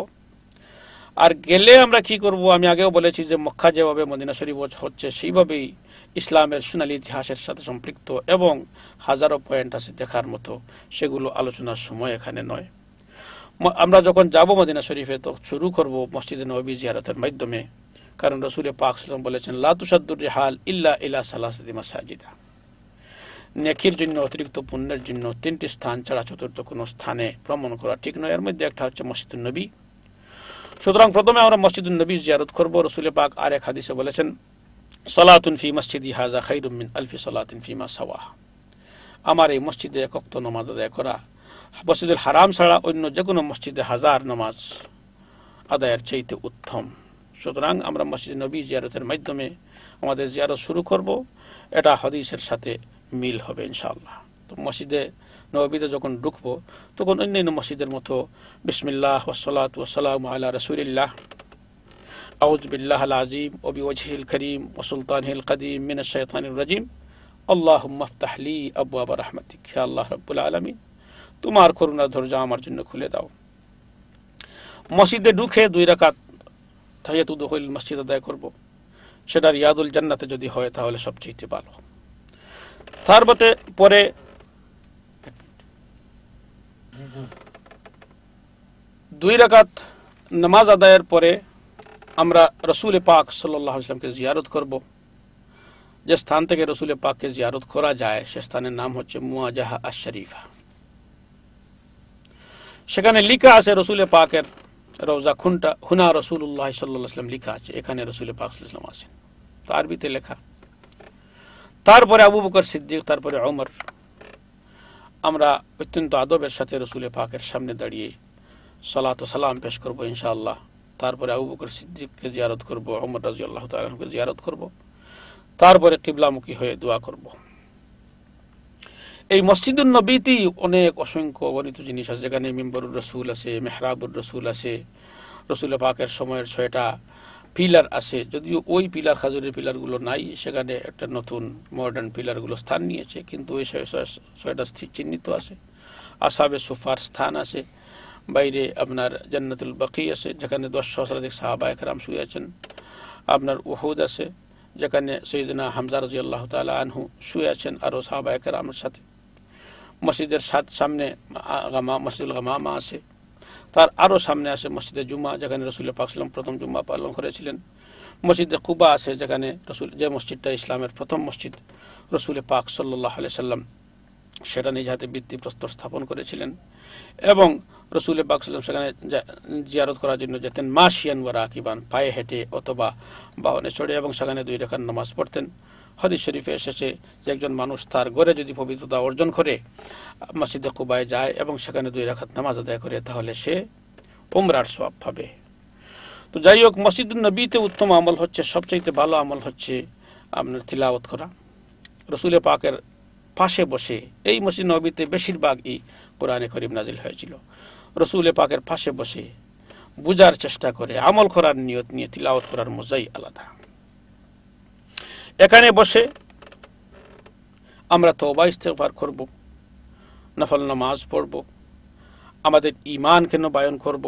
আর গেলে আমরা কি করব? আমি আগেও বলেছি যে মক্কা যেভাবে মদিনা শরীফ হচ্ছে, সেইভাবেই ইসলামের সোনালী ইতিহাসের সাথে সম্পৃক্ত এবং হাজারো পয়েন্ট আছে দেখার মতো, সেগুলো আলোচনার সময় এখানে নয়। আমরা যখন যাব মদিনা শরীফে, তো শুরু করব মসজিদে নববী জিয়ারতের মাধ্যমে, কারণ রসুল পাক সাল্লাল্লাহু আলাইহি ওয়াসাল্লাম বলেছেন, লা তুসাদ্দুর রিহাল ইল্লা ইলা সালাসাতি মাসাজিদা। নেকির জন্য, অতিরিক্ত পুণ্যের জন্য 3টি স্থান ছাড়া চতুর্থ কোনো স্থানে ভ্রমণ করা ঠিক নয়। এর মধ্যে একটা হচ্ছে মসজিদুন নবী। সুতরাং প্রথমে আমরা মসজিদুন নবী জিয়ারত করব। রসুল পাক আরেক হাদিসে বলেছেন, সালাতুন ফি মসজিদি হাযা খায়রুম মিন আলফি সালাতিন ফিমা সাওয়া। আমার এই মসজিদে এক ওয়াক্ত নামাজ আদায় করা মসজিদুল হারাম ছাড়া অন্য যে কোনো মসজিদে 1000 নামাজ আদায়ের চাইতে উত্তম। সুতরাং আমরা মসজিদ নবী জিয়ারতের মাধ্যমে আমাদের জিয়ারত শুরু করব। এটা হাদিসের সাথে মিল হবে ইনশাআল্লাহ। তো মসজিদে নববীতে যখন ঢুকবো, তখন অন্যান্য মসজিদের মতো বিসমিল্লাহ ওয়াসসালাতু ওয়াসসালামু আলা রাসূলিল্লাহ, আউযু বিল্লাহিল আযীম ওয়া বিওয়াজহিল কারীম ওয়া সুলতানিল কাদীম মিনাশ শাইতানির রাজীম, আল্লাহুম্মা আফতাহ লি আবওয়াব রাহমাতিক, হে আল্লাহ রাব্বুল আলামিন, তোমার করুণার দরজা আমার জন্য খুলে দাও। মসজিদে ঢুকে 2 রাকাত তাহিয়াতুদ দুখুল মসজিদ আদায় করব। সেটা রিয়াদুল জান্নাতে যদি হয় তাহলে সবচেয়ে ভালো। তারপরে পরে 2 রাকাত নামাজ আদায়ের পরে আমরা রসুল পাক সাল্লাল্লাহু আলাইহি ওয়াসাল্লামকে জিয়ারত করব। যে স্থান থেকে রসুল পাককে জিয়ারত করা যায় সে স্থানের নাম হচ্ছে মুওয়াজাহা আশ-শরীফা। সেখানে লেখা আছে রসুল পাকের রওজা খুনটা হুনা রাসূলুল্লাহ সাল্লাল্লাহু আলাইহি ওয়াসাল্লাম লেখা আছে, এখানে রসুল পাক সাল্লাল্লাহু আলাইহি ওয়াসাল্লাম আছেন, তো আরবিতে লেখা। তারপরে আবু বকর সিদ্দিক, তারপরে ওমর। আমরা অত্যন্ত আদবের সাথে রসুল পাকের সামনে দাঁড়িয়ে সালাত ও সালাম পেশ করব ইনশাআল্লাহ। তারপরে আবু বকর সিদ্দিককে জিয়ারত করব, ওমর রাদিয়াল্লাহু তাআলা আনহুকে জিয়ারত করব। তারপরে কিবলামুখী হয়ে দোয়া করব। এই মসজিদুন নবীতেই অনেক অসংখ্য অগণিত জিনিস আছে, যেখানে মিম্বরুর রসুল আছে, মেহরাবুর রসুল আছে, রসুল পাকের সময়ের 6টা পিলার আছে। যদিও ওই পিলার, খাজুরের পিলারগুলো নাই, সেখানে একটা নতুন মডার্ন পিলারগুলো স্থান নিয়েছে, কিন্তু ওই 6টা চিহ্নিত আছে। আসহাবে সুফার স্থান আছে, বাইরে আপনার জান্নাতুল বাকি আছে, যেখানে 10 সহস্রাধিক সাহাবা একরাম শুয়ে আছেন। আপনার উহুদ আছে, যেখানে সৈয়দনা হামজা রাদিয়াল্লাহু তাআলা আনহু শুয়ে আছেন আরো সাহাবা একরামের সাথে। মসজিদের সামনে মসজিদুল গামামা আছে, তার আরো সামনে আছে মসজিদে জুমা, যেখানে রসুল পাক সাল্লাল্লাহু আলাইহি ওয়াসাল্লাম প্রথম জুমা পালন করেছিলেন। মসজিদে কুবা আছে, যেখানে যে মসজিদটা ইসলামের প্রথম মসজিদ, রসুল পাক সাল্লাল্লাহু আলাইহি ওয়াসাল্লাম সেটা নিজ হাতে ভিত্তিপ্রস্তর স্থাপন করেছিলেন। এবং রসুল পাক সাল্লাল্লাহু আলাইহি ওয়াসাল্লাম সেখানে জিয়ারত করার জন্য যেতেন মাশিয়ান ওয়া রাকিবান, পায়ে হেঁটে অথবা বাহনে চড়ে, এবং সেখানে 2 রাকাত নামাজ পড়তেন। হাদিস শরীফে এসেছে যে একজন মানুষ তার ঘরে যদি পবিত্রতা অর্জন করে মসজিদে কুবায় যায় এবং সেখানে 2 রাকাত নামাজ আদায় করে, তাহলে সে উমরার সওয়াব পাবে। তো যাই হোক, মসজিদুন নবীতে উত্তম আমল হচ্ছে, সবচেয়ে ভালো আমল হচ্ছে আপনার তিলাওয়াত করা। রাসূল পাকের পাশে বসে, এই মসজিদ নবীতে বেশিরভাগই কোরআনে কারীম নাজিল হয়েছিল, রাসূল পাকের পাশে বসে বুঝার চেষ্টা করে আমল করার নিয়ত নিয়ে তিলাওয়াত করার মজাই আলাদা। এখানে বসে আমরা তওবা ইস্তেগফার করব, নফল নামাজ পড়ব, আমাদের ঈমানকে নবায়ন করব,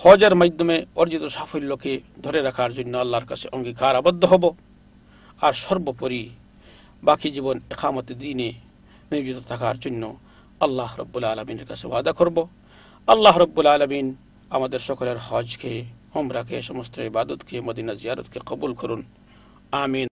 হজের মাধ্যমে অর্জিত সাফল্যকে ধরে রাখার জন্য আল্লাহর কাছে অঙ্গীকার আবদ্ধ হব, আর সর্বোপরি বাকি জীবন ইকামতে দ্বীনে নিয়োজিত থাকার জন্য আল্লাহ রাব্বুল আলামিনের কাছে ওয়াদা করব। আল্লাহ রাব্বুল আলামিন আমাদের সকলের হজকে, উমরাকে, সমস্ত ইবাদতকে, মদিনা জিয়ারতকে কবুল করুন। আমিন।